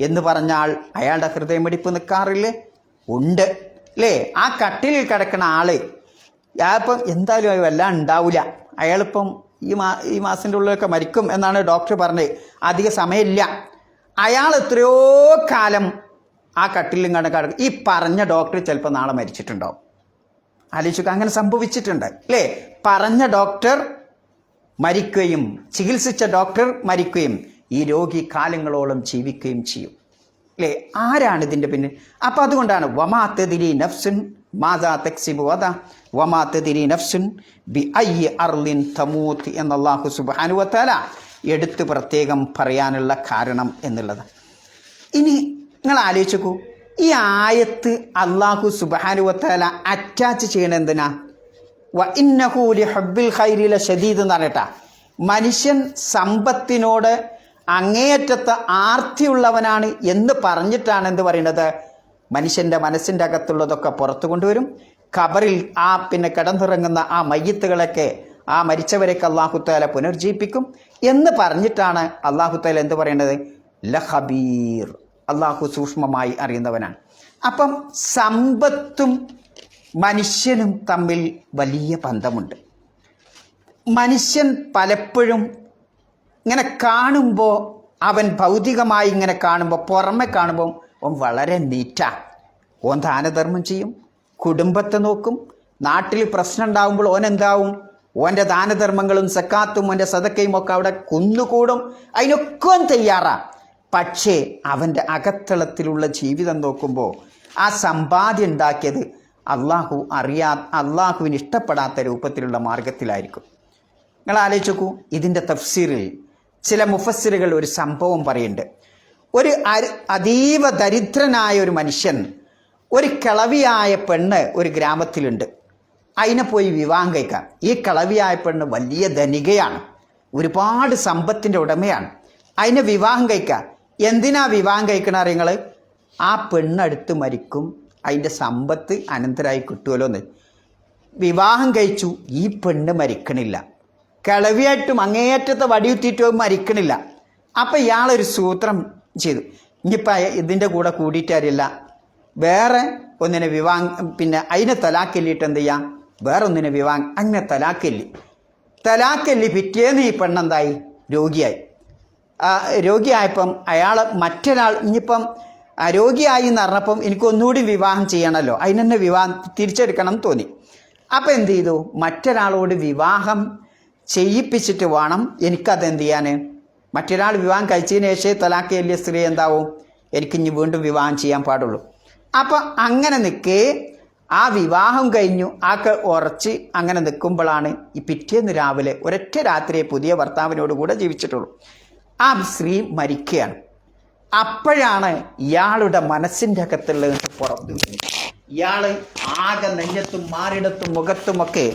എന്ന് പറഞ്ഞാൽ അയാളുടെ ഹൃദയമിടിപ്പ് നിൽക്കാറില്ലേ? ഉണ്ട് അല്ലേ? ആ കട്ടിലിൽ കിടക്കുന്ന ആള് ഇപ്പം എന്തായാലും എല്ലാം ഉണ്ടാവില്ല, അയാളിപ്പം ഈ മാസത്തിൻ്റെ ഉള്ളിലൊക്കെ മരിക്കും എന്നാണ് ഡോക്ടർ പറഞ്ഞത്. അധിക സമയമില്ല. അയാൾ എത്രയോ കാലം ആ കട്ടിലും കിടക്കും. ഈ പറഞ്ഞ ഡോക്ടർ ചിലപ്പോൾ നാളെ മരിച്ചിട്ടുണ്ടാവും. ആലോചിക്കുക, അങ്ങനെ സംഭവിച്ചിട്ടുണ്ട് അല്ലേ? പറഞ്ഞ ഡോക്ടർ മരിക്കുകയും ചികിത്സിച്ച ഡോക്ടർ മരിക്കുകയും ഈ രോഗി കാലങ്ങളോളം ജീവിക്കുകയും ചെയ്യും അല്ലേ? ആരാണ് ഇതിൻ്റെ പിന്നിൽ? അപ്പം അതുകൊണ്ടാണ് വമാതദിരി നഫ്സുൻ മാദാ തക്സിബു ഗദാ വമാതദിരി നഫ്സുൻ ബി അയ്യി അർളിൻ തമൂത്ത് എന്ന് അല്ലാഹു സുബ്ഹാനഹു വ തആല എടുത്ത് പ്രത്യേകം പറയാനുള്ള കാരണം എന്നുള്ളത്. ഇനി നിങ്ങൾ ആലോചിക്കൂ, ഈ ആയത്ത് അല്ലാഹു സുബ്ഹാനഹു വ തആല അറ്റാച്ച് ചെയ്യണ എന്തിനാ? വ ഇന്നഹു ലിഹബ്ബിൽ ഖൈരി ലശദീദ് എന്ന് പറഞ്ഞിട്ടാ. മനുഷ്യൻ സമ്പത്തിനോട് അങ്ങേയറ്റത്തെ ആർത്തിയുള്ളവനാണ് എന്ന് പറഞ്ഞിട്ടാണ് എന്ത് പറയുന്നത്? മനുഷ്യൻ്റെ മനസ്സിൻ്റെ അകത്തുള്ളതൊക്കെ പുറത്തു കൊണ്ടുവരും. ഖബറിൽ പിന്നെ കിടന്നിറങ്ങുന്ന ആ മയ്യിത്തുകളൊക്കെ, ആ മരിച്ചവരെയൊക്കെ അല്ലാഹു തആല പുനർജീവിപ്പിക്കും എന്ന് പറഞ്ഞിട്ടാണ് അല്ലാഹു തആല എന്ത് പറയുന്നത്? ലഖബീർ, അല്ലാഹു സൂക്ഷ്മമായി അറിയുന്നവനാണ്. അപ്പം സമ്പത്തും മനുഷ്യനും തമ്മിൽ വലിയ ബന്ധമുണ്ട്. മനുഷ്യൻ പലപ്പോഴും ഇങ്ങനെ കാണുമ്പോൾ, അവൻ ഭൗതികമായി ഇങ്ങനെ കാണുമ്പോൾ, പുറമെ കാണുമ്പോൾ ഓൻ വളരെ നീറ്റാണ്. ഓൻ ദാനധർമ്മം ചെയ്യും, കുടുംബത്തെ നോക്കും. നാട്ടിൽ പ്രശ്നം ഉണ്ടാകുമ്പോൾ ഓൻ എന്താവും? ഓൻ്റെ ദാനധർമ്മങ്ങളും സക്കാത്തും ഓൻ്റെ സദക്കയും ഒക്കെ അവിടെ കുന്നുകൂടും. അതിനൊക്കെ ഓൻ തയ്യാറാണ്. പക്ഷേ അവൻ്റെ അകത്തളത്തിലുള്ള ജീവിതം നോക്കുമ്പോൾ ആ സമ്പാദ്യം ഉണ്ടാക്കിയത് അള്ളാഹുവിന് ഇഷ്ടപ്പെടാത്ത രൂപത്തിലുള്ള മാർഗത്തിലായിരിക്കും. നിങ്ങൾ ആലോചിച്ച് നോക്കൂ, ഇതിൻ്റെ തഫ്സീറിൽ ചില മുഫസ്സിറുകൾ ഒരു സംഭവം പറയുന്നുണ്ട്. ഒരു അതീവ ദരിദ്രനായ ഒരു മനുഷ്യൻ, ഒരു കിളവിയായ പെണ്ണ് ഒരു ഗ്രാമത്തിലുണ്ട്. അതിനെ പോയി വിവാഹം കഴിക്കാം. ഈ കിളവിയായ പെണ്ണ് വലിയ ധനികയാണ്, ഒരുപാട് സമ്പത്തിൻ്റെ ഉടമയാണ്. അതിനെ വിവാഹം കഴിക്കാം. എന്തിനാ വിവാഹം കഴിക്കണ അറിയങ്ങൾ? ആ പെണ്ണടുത്ത് മരിക്കും, അതിൻ്റെ സമ്പത്ത് അനന്തരമായി കിട്ടുമല്ലോ എന്ന്. വിവാഹം കഴിച്ചു, ഈ പെണ്ണ് മരിക്കണില്ല. കിളവിയായിട്ടും അങ്ങേയറ്റത്തെ വടിയുത്തിയിട്ടും മരിക്കണില്ല. അപ്പം ഇയാളൊരു സൂത്രം ചെയ്തു. ഇനിയിപ്പോൾ ഇതിൻ്റെ കൂടെ കൂടിയിട്ടറിയില്ല, വേറെ ഒന്നിനെ വിവാഹം, പിന്നെ അതിനെ തലാക്കെല്ലിട്ട് എന്ത് ചെയ്യാം, വേറെ ഒന്നിനെ വിവാഹം. അങ്ങനെ തലാക്കെല്ലി പിറ്റേന്ന് ഈ പെണ്ണെന്തായി? രോഗിയായി. രോഗിയായപ്പം അയാൾ മറ്റൊരാൾ, ഇനിയിപ്പം രോഗിയായി എന്ന് പറഞ്ഞപ്പം എനിക്കൊന്നുകൂടി വിവാഹം ചെയ്യണമല്ലോ, അതിനെന്നെ വിവാഹം തിരിച്ചെടുക്കണം തോന്നി. അപ്പം എന്ത് ചെയ്തു? മറ്റൊരാളോട് വിവാഹം ചെയ്യിപ്പിച്ചിട്ട് വേണം എനിക്കതെന്ത് ചെയ്യാൻ. മറ്റൊരാൾ വിവാഹം കഴിച്ചതിന് ശേഷം തലാക്ക് ചെല്ലിയ സ്ത്രീ എന്താവും? എനിക്കിനി വീണ്ടും വിവാഹം ചെയ്യാൻ പാടുള്ളൂ. അപ്പം അങ്ങനെ നിൽക്കേ ആ വിവാഹം കഴിഞ്ഞു, ഉറച്ച് അങ്ങനെ നിൽക്കുമ്പോഴാണ് ഈ പിറ്റേന്ന് രാവിലെ ഒരൊറ്റ രാത്രിയെ പുതിയ ഭർത്താവിനോട് കൂടെ ജീവിച്ചിട്ടുള്ളൂ. ആ സ്ത്രീ മരിക്കുകയാണ്. അപ്പോഴാണ് ഇയാളുടെ മനസ്സിൻ്റെ അകത്തുള്ളത് പുറത്തു വരുന്നത്. ഇയാൾ ആകെ നെഞ്ഞത്തും മാറിടത്തും മുഖത്തുമൊക്കെ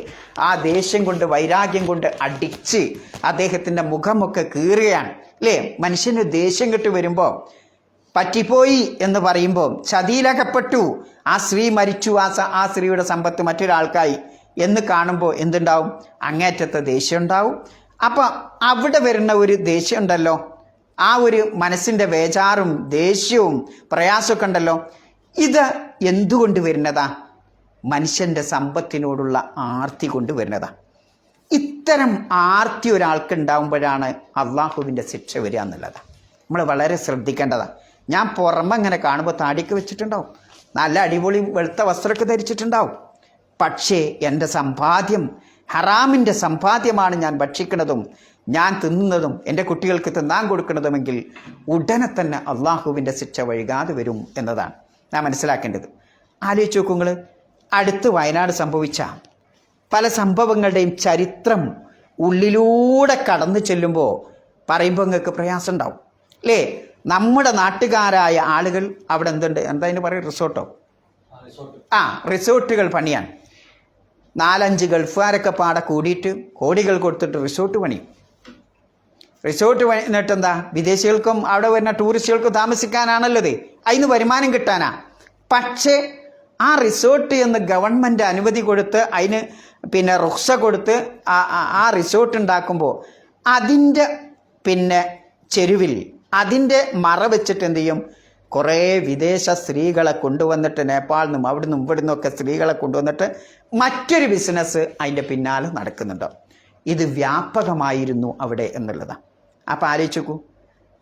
ആ ദേഷ്യം കൊണ്ട് വൈരാഗ്യം കൊണ്ട് അടിച്ച് അദ്ദേഹത്തിൻ്റെ മുഖമൊക്കെ കീറുകയാണ് അല്ലേ? മനുഷ്യന് ദേഷ്യം കെട്ട് വരുമ്പോൾ പറ്റിപ്പോയി എന്ന് പറയുമ്പോൾ ചതിയിലകപ്പെട്ടു, ആ സ്ത്രീ മരിച്ചു, ആ സ്ത്രീയുടെ സമ്പത്ത് മറ്റൊരാൾക്കായി എന്ന് കാണുമ്പോൾ എന്തുണ്ടാവും? അങ്ങേറ്റത്തെ ദേഷ്യം ഉണ്ടാവും. അപ്പം അവിടെ വരുന്ന ഒരു ദേഷ്യം ഉണ്ടല്ലോ, ആ ഒരു മനസ്സിൻ്റെ വേചാറും ദേഷ്യവും പ്രയാസമൊക്കെ ഉണ്ടല്ലോ, ഇത് എന്തുകൊണ്ട് വരുന്നതാ? മനുഷ്യൻ്റെ സമ്പത്തിനോടുള്ള ആർത്തി കൊണ്ട് വരുന്നതാ. ഇത്തരം ആർത്തി ഒരാൾക്ക് ഉണ്ടാകുമ്പോഴാണ് അള്ളാഹുവിൻ്റെ ശിക്ഷ വരിക എന്നുള്ളതാണ്. നമ്മൾ വളരെ ശ്രദ്ധിക്കേണ്ടതാണ്. ഞാൻ പുറമെ ഇങ്ങനെ കാണുമ്പോൾ താടിക്ക് വെച്ചിട്ടുണ്ടാവും, നല്ല അടിപൊളി വെളുത്ത വസ്ത്രമൊക്കെ ധരിച്ചിട്ടുണ്ടാവും. പക്ഷേ എൻ്റെ സമ്പാദ്യം ഹറാമിൻ്റെ സമ്പാദ്യമാണ് ഞാൻ ഭക്ഷിക്കുന്നതും ഞാൻ തിന്നുന്നതും എൻ്റെ കുട്ടികൾക്ക് തിന്നാൻ കൊടുക്കുന്നതുമെങ്കിൽ ഉടനെ തന്നെ അള്ളാഹുവിൻ്റെ ശിക്ഷ വഴുകാതെ വരും എന്നതാണ് ഞാൻ മനസ്സിലാക്കേണ്ടത്. ആലോചിച്ച് നോക്കൂ നിങ്ങൾ, അടുത്ത് വയനാട് സംഭവിച്ച പല സംഭവങ്ങളുടെയും ചരിത്രം ഉള്ളിലൂടെ കടന്നു ചെല്ലുമ്പോൾ പറയുമ്പോൾ നിങ്ങൾക്ക് പ്രയാസം ഉണ്ടാവും അല്ലേ? നമ്മുടെ നാട്ടുകാരായ ആളുകൾ അവിടെ എന്താ അതിന് പറയും, റിസോർട്ടോ? റിസോർട്ടുകൾ പണിയാണ്. 4-5 ഗൾഫുകാരൊക്കെ പാടെ കൂടിയിട്ട് കോടികൾ കൊടുത്തിട്ട് റിസോർട്ട് പണിയും. റിസോർട്ട് പണിയിട്ട് എന്താ, വിദേശികൾക്കും അവിടെ വരുന്ന ടൂറിസ്റ്റുകൾക്കും താമസിക്കാനാണല്ലത്, അതിന് വരുമാനം കിട്ടാനാ. പക്ഷേ ആ റിസോർട്ട് എന്ന് ഗവൺമെൻറ് അനുമതി കൊടുത്ത് അതിന് റുഖ്സ കൊടുത്ത് ആ റിസോർട്ട് ഉണ്ടാക്കുമ്പോൾ അതിൻ്റെ ചെരുവിൽ അതിൻ്റെ മറ വെച്ചിട്ട് എന്ത് ചെയ്യും, കുറേ വിദേശ സ്ത്രീകളെ കൊണ്ടുവന്നിട്ട് നേപ്പാളിൽ നിന്നും അവിടെ നിന്നും ഇവിടെ നിന്നൊക്കെ സ്ത്രീകളെ കൊണ്ടുവന്നിട്ട് മറ്റൊരു ബിസിനസ് അതിൻ്റെ പിന്നാലെ നടക്കുന്നുണ്ടോ. ഇത് വ്യാപകമായിരുന്നു അവിടെ എന്നുള്ളതാണ്. അപ്പോൾ ആലോചിച്ച് നോക്കൂ,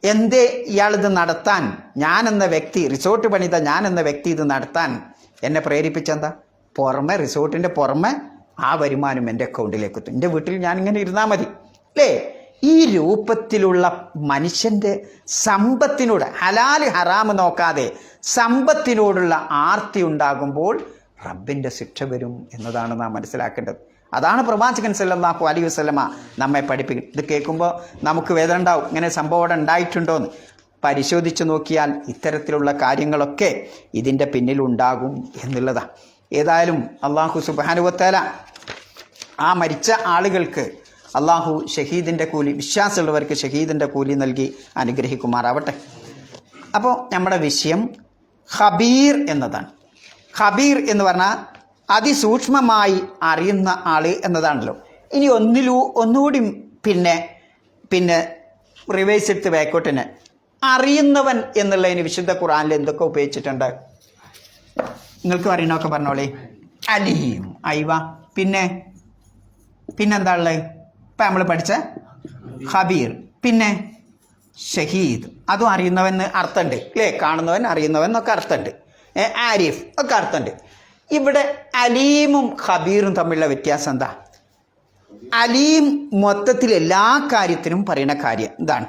എന്തേ ഇയാളിത് നടത്താൻ, ഞാനെന്ന വ്യക്തി, റിസോർട്ട് പണിത ഞാനെന്ന വ്യക്തി ഇത് നടത്താൻ എന്നെ പ്രേരിപ്പിച്ചെന്താ? പുറമെ റിസോർട്ടിൻ്റെ പുറമെ ആ വരുമാനം എൻ്റെ അക്കൗണ്ടിലേക്ക് എത്തും, എൻ്റെ വീട്ടിൽ ഞാനിങ്ങനെ ഇരുന്നാൽ മതി അല്ലേ? ഈ രൂപത്തിലുള്ള മനുഷ്യൻ്റെ സമ്പത്തിനോട്, ഹലാൽ ഹറാം നോക്കാതെ സമ്പത്തിനോടുള്ള ആർത്തി ഉണ്ടാകുമ്പോൾ റബ്ബിൻ്റെ ശിക്ഷ വരും എന്നതാണ് നാം മനസ്സിലാക്കേണ്ടത്. അതാണ് പ്രവാചകൻ സല്ലല്ലാഹു അലൈഹി വസല്ലമ നമ്മെ പഠിപ്പിക്കുന്നത്. ഇത് കേൾക്കുമ്പോൾ നമുക്ക് വേദന ഉണ്ടാവും, ഇങ്ങനെ സംഭവം അവിടെ ഉണ്ടായിട്ടുണ്ടോയെന്ന്. പരിശോധിച്ച് നോക്കിയാൽ ഇത്തരത്തിലുള്ള കാര്യങ്ങളൊക്കെ ഇതിൻ്റെ പിന്നിലുണ്ടാകും എന്നുള്ളതാണ്. ഏതായാലും അള്ളാഹു സുബ്ഹാനഹു വ തആല ആ മരിച്ച ആളുകൾക്ക് അള്ളാഹു ഷഹീദിൻ്റെ കൂലി, വിശ്വാസമുള്ളവർക്ക് ഷഹീദിൻ്റെ കൂലി നൽകി അനുഗ്രഹിക്കുമാറാവട്ടെ. അപ്പോൾ നമ്മുടെ വിഷയം ഖബീർ എന്നതാണ്. ഖബീർ എന്ന് പറഞ്ഞാൽ അതിസൂക്ഷ്മമായി അറിയുന്ന ആൾ എന്നതാണല്ലോ. ഇനി ഒന്നുകൂടി പിന്നെ റിവേഴ്സ് എടുത്ത് ബാക്കോട്ടിന് അറിയുന്നവൻ എന്നുള്ളതിന് വിശുദ്ധ ഖുർആനിൽ എന്തൊക്കെ ഉപയോഗിച്ചിട്ടുണ്ട്? നിങ്ങൾക്ക് അറിയണമൊക്കെ പറഞ്ഞോളേ. അലീം, അയ്വ, പിന്നെന്താ ഉള്ളത്? ഇപ്പം നമ്മൾ പഠിച്ച ഖബീർ, പിന്നെ ഷഹീദ്, അതും അറിയുന്നവൻ അർത്ഥമുണ്ട് അല്ലേ? കാണുന്നവൻ, അറിയുന്നവൻ എന്നൊക്കെ അർത്ഥമുണ്ട്. ആരിഫ് ഒക്കെ അർത്ഥമുണ്ട്. ഇവിടെ അലീമും ഖബീറും തമ്മിലുള്ള വ്യത്യാസം എന്താ? അലീം മൊത്തത്തിൽ എല്ലാ കാര്യത്തിനും പറയുന്ന കാര്യം എന്താണ്?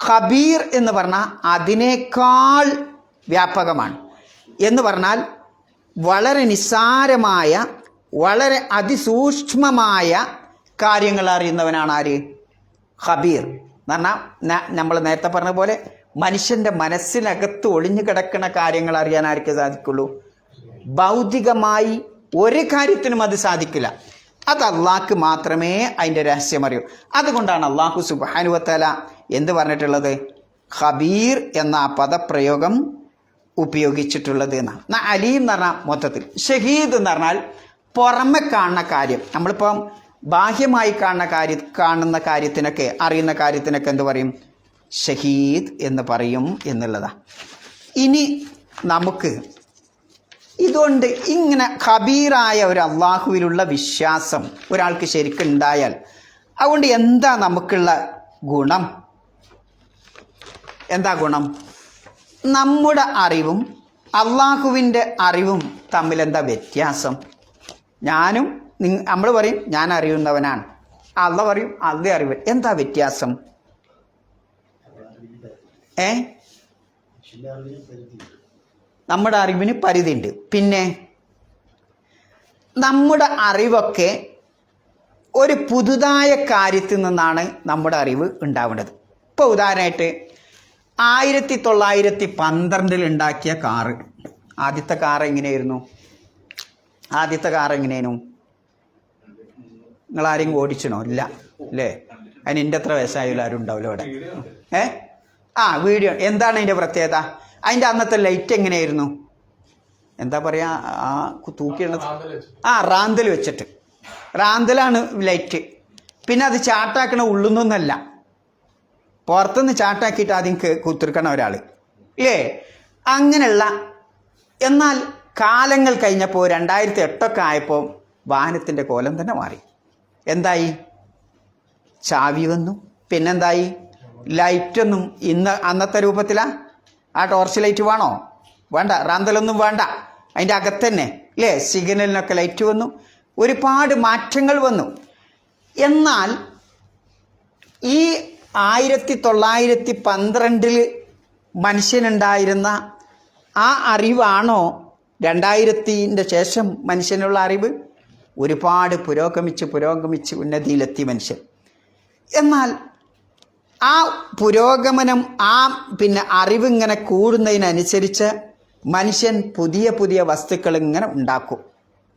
ഖബീർ എന്ന് പറഞ്ഞാൽ അതിനേക്കാൾ വ്യാപകമാണ്. എന്ന് പറഞ്ഞാൽ വളരെ നിസ്സാരമായ, വളരെ അതിസൂക്ഷ്മമായ കാര്യങ്ങൾ അറിയുന്നവനാണ് ആര്? ഖബീർ എന്ന് പറഞ്ഞാൽ നമ്മൾ നേരത്തെ പറഞ്ഞ പോലെ മനുഷ്യൻ്റെ മനസ്സിനകത്ത് ഒളിഞ്ഞു കിടക്കുന്ന കാര്യങ്ങൾ അറിയാൻ ആർക്ക് സാധിക്കുള്ളൂ? ഭൗതികമായി ഒരു കാര്യത്തിനും അത് സാധിക്കില്ല. അത് അള്ളാഹ്ക്ക് മാത്രമേ അതിൻ്റെ രഹസ്യം അറിയൂ. അതുകൊണ്ടാണ് അള്ളാഹു സുബ്ഹാനഹു വ തആല എന്ത് പറഞ്ഞിട്ടുള്ളത്? ഖബീർ എന്ന പദപ്രയോഗം ഉപയോഗിച്ചിട്ടുള്ളത് എന്നാണ്. അലീം എന്ന് പറഞ്ഞാൽ മൊത്തത്തിൽ. ഷഹീദ് എന്ന് പറഞ്ഞാൽ പുറമെ കാണുന്ന കാര്യം, നമ്മളിപ്പം ബാഹ്യമായി കാണുന്ന കാര്യത്തിനൊക്കെ, അറിയുന്ന കാര്യത്തിനൊക്കെ എന്ത് പറയും? ഷഹീദ് എന്ന് പറയും എന്നുള്ളതാണ്. ഇനി നമുക്ക് ഇതുകൊണ്ട് ഇങ്ങനെ ഖബീറായ ഒരു അള്ളാഹുവിലുള്ള വിശ്വാസം ഒരാൾക്ക് ശരിക്കും ഉണ്ടായാൽ അതുകൊണ്ട് എന്താ നമുക്കുള്ള ഗുണം? എന്താ ഗുണം? നമ്മുടെ അറിവും അള്ളാഹുവിൻ്റെ അറിവും തമ്മിൽ എന്താ വ്യത്യാസം? നമ്മൾ പറയും ഞാൻ അറിയുന്നവനാണ്, അള്ളാഹ് പറയും അതേ അറിവ്. എന്താ വ്യത്യാസം? നമ്മുടെ അറിവിന് പരിധിയുണ്ട്. പിന്നെ നമ്മുടെ അറിവൊക്കെ ഒരു പുതുതായ കാര്യത്തിൽ നിന്നാണ് നമ്മുടെ അറിവ് ഉണ്ടാവേണ്ടത്. ഇപ്പോൾ ഉദാഹരണമായിട്ട് 1912 ഉണ്ടാക്കിയ കാറ്, ആദ്യത്തെ കാറ് എങ്ങനെയായിരുന്നു? ആദ്യത്തെ കാർ എങ്ങനെയായിരുന്നു? നിങ്ങളാരെയും ഓടിച്ചണോ? ഇല്ല അല്ലേ? അതിന് എൻ്റെ എത്ര വയസ്സായാലും ആരും ഉണ്ടാവില്ല ഇവിടെ. വീഡിയോ എന്താണ് അതിൻ്റെ പ്രത്യേകത? അതിൻ്റെ അന്നത്തെ ലൈറ്റ് എങ്ങനെയായിരുന്നു? എന്താ പറയുക, തൂക്കിയുള്ളത് റാന്തൽ വെച്ചിട്ട്, റാന്തലാണ് ലൈറ്റ്. പിന്നെ അത് ചാട്ടാക്കണ ഉള്ളുന്നൊന്നല്ല, പുറത്തുനിന്ന് ചാട്ടാക്കിയിട്ട് ആദ്യം കുത്തിരിക്കണ ഒരാൾ ഇല്ലേ? അങ്ങനെയുള്ള. എന്നാൽ കാലങ്ങൾ കഴിഞ്ഞപ്പോൾ 2008 ആയപ്പോൾ വാഹനത്തിൻ്റെ കോലം തന്നെ മാറി. എന്തായി? ചാവി വന്നു. പിന്നെന്തായി? ലൈറ്റൊന്നും അന്നത്തെ രൂപത്തിലാ? ആ ടോർച്ച് ലൈറ്റ് വേണോ? വേണ്ട. റാന്തലൊന്നും വേണ്ട. അതിൻ്റെ അകത്ത് തന്നെ ഇല്ലേ സിഗ്നലിനൊക്കെ ലൈറ്റ് വന്നു. ഒരുപാട് മാറ്റങ്ങൾ വന്നു. എന്നാൽ ഈ 1912 മനുഷ്യനുണ്ടായിരുന്ന ആ അറിവാണോ 2000 ശേഷം മനുഷ്യനുള്ള അറിവ്? ഒരുപാട് പുരോഗമിച്ച് ഉന്നതിയിലെത്തി മനുഷ്യൻ. എന്നാൽ ആ പുരോഗമനം, പിന്നെ അറിവിങ്ങനെ കൂടുന്നതിനനുസരിച്ച് മനുഷ്യൻ പുതിയ പുതിയ വസ്തുക്കൾ ഇങ്ങനെ ഉണ്ടാക്കും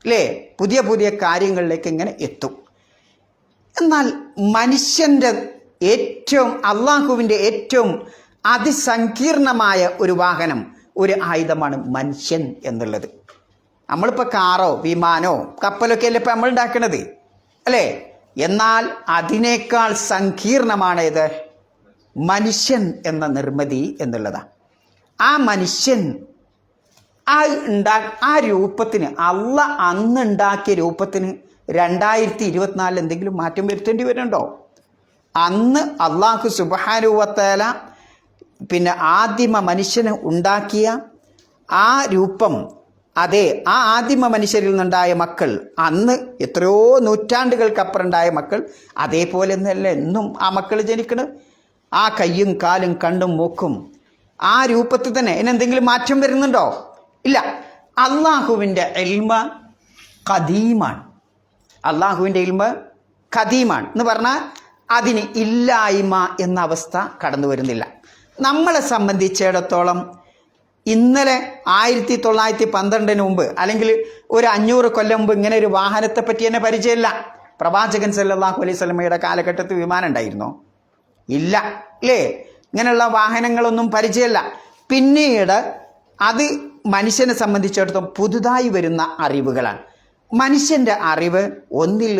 അല്ലേ? പുതിയ പുതിയ കാര്യങ്ങളിലേക്ക് ഇങ്ങനെ എത്തും. എന്നാൽ മനുഷ്യൻ്റെ അള്ളാഹുവിൻ്റെ ഏറ്റവും അതിസങ്കീർണമായ ഒരു വാഹനം, ഒരു ആയുധമാണ് മനുഷ്യൻ എന്നുള്ളത്. നമ്മളിപ്പോൾ കാറോ വിമാനോ കപ്പലൊക്കെ അല്ലേ ഇപ്പം നമ്മൾ ഉണ്ടാക്കുന്നത് അല്ലേ? എന്നാൽ അതിനേക്കാൾ സങ്കീർണമാണ് ഇത് മനുഷ്യൻ എന്ന നിർമ്മിതി എന്നുള്ളതാണ്. ആ മനുഷ്യൻ ആ രൂപത്തിന്, അള്ള അന്നുണ്ടാക്കിയ രൂപത്തിന് 2024 എന്തെങ്കിലും മാറ്റം വരുത്തേണ്ടി വരുന്നുണ്ടോ? അന്ന് അള്ളാഹു സുബ്ഹാനഹു വ തആല പിന്നെ ആദിമ മനുഷ്യന് ഉണ്ടാക്കിയ ആ രൂപം, അതെ, ആ ആദിമ മനുഷ്യരിൽ നിന്നുണ്ടായ മക്കൾ, അന്ന് എത്രയോ നൂറ്റാണ്ടുകൾക്കപ്പുറം ഉണ്ടായ മക്കൾ അതേപോലെ ഒന്നല്ല എന്നും ആ മക്കൾ ജനിക്കണം. ആ കയ്യും കാലും കണ്ണും മൂക്കും ആ രൂപത്തിൽ തന്നെ. ഇതിനെന്തെങ്കിലും മാറ്റം വരുന്നുണ്ടോ? ഇല്ല. അള്ളാഹുവിൻ്റെ ഇൽമ ഖദീമാണ്. അള്ളാഹുവിൻ്റെ ഇൽമ ഖദീമാണ് എന്ന് പറഞ്ഞാൽ അതിന് ഇല്ലായ്മ എന്ന അവസ്ഥ കടന്നു വരുന്നില്ല. നമ്മളെ സംബന്ധിച്ചിടത്തോളം ഇന്നലെ 1912 മുമ്പ് അല്ലെങ്കിൽ ഒരു 500 കൊല്ലം മുമ്പ് ഇങ്ങനെ ഒരു വാഹനത്തെ പറ്റി തന്നെ പരിചയമില്ല. പ്രവാചകൻ സല്ലല്ലാഹു അലൈഹി വസല്ലമയുടെ കാലഘട്ടത്തിൽ വിമാനം ഉണ്ടായിരുന്നോ? ഇല്ല അല്ലേ? ഇങ്ങനെയുള്ള വാഹനങ്ങളൊന്നും പരിചയമില്ല. പിന്നീട് അത് മനുഷ്യനെ സംബന്ധിച്ചിടത്തോളം പുതുതായി വരുന്ന അറിവുകളാണ്. മനുഷ്യൻ്റെ അറിവ് ഒന്നിൽ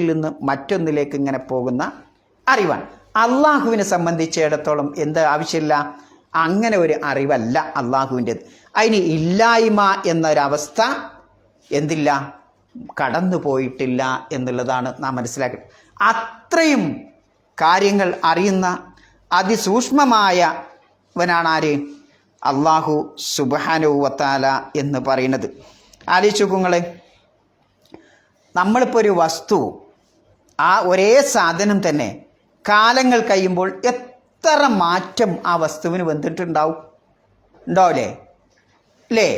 നിന്ന് മറ്റൊന്നിലേക്ക് ഇങ്ങനെ പോകുന്ന അറിവാണ്. അള്ളാഹുവിനെ സംബന്ധിച്ചിടത്തോളം എന്ത് ആവശ്യമില്ല, അങ്ങനെ ഒരു അറിവല്ല അള്ളാഹുവിൻ്റെത്. അതിന് ഇല്ലായ്മ എന്നൊരവസ്ഥ എന്തില്ല, കടന്നു പോയിട്ടില്ല എന്നുള്ളതാണ് നാം മനസ്സിലാക്കുന്നത്. അത്രയും കാര്യങ്ങൾ അറിയുന്ന അതിസൂക്ഷ്മമായവനാണ് ആര്? അള്ളാഹു സുബ്ഹാനഹു വ തആല എന്ന് പറയുന്നത്. ആലോചിച്ച് നോക്കുങ്ങളെ, നമ്മളിപ്പോൾ ഒരു വസ്തു, ആ ഒരേ സാധനം തന്നെ കാലങ്ങൾ കഴിയുമ്പോൾ എത്ര മാറ്റം ആ വസ്തുവിന് വന്നിട്ടുണ്ടാവും? ഉണ്ടാവില്ലേ? അല്ലേ?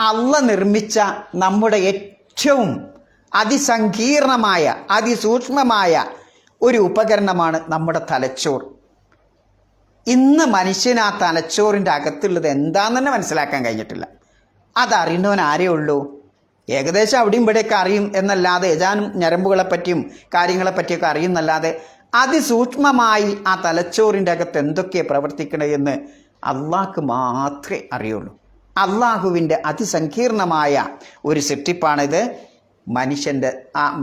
അള്ള നിർമ്മിച്ച നമ്മുടെ ഏറ്റവും അതിസങ്കീർണമായ അതിസൂക്ഷ്മമായ ഒരു ഉപകരണമാണ് നമ്മുടെ തലച്ചോർ. ഇന്ന് മനുഷ്യന് ആ തലച്ചോറിൻ്റെ അകത്തുള്ളത് എന്താണെന്ന് തന്നെ മനസ്സിലാക്കാൻ കഴിഞ്ഞിട്ടില്ല. അതറിയുന്നവൻ ആരേ ഉള്ളൂ? ഏകദേശം അവിടെയും ഇവിടെയൊക്കെ അറിയും എന്നല്ലാതെ, ഏതാനും ഞരമ്പുകളെപ്പറ്റിയും കാര്യങ്ങളെപ്പറ്റിയൊക്കെ അറിയുന്നല്ലാതെ അതിസൂക്ഷ്മമായി ആ തലച്ചോറിൻ്റെ അകത്ത് എന്തൊക്കെയാണ് പ്രവർത്തിക്കണതെന്ന് അള്ളാഹ്ക്ക് മാത്രമേ അറിയുള്ളൂ. അള്ളാഹുവിൻ്റെ അതിസങ്കീർണമായ ഒരു സൃഷ്ടിപ്പാണിത്.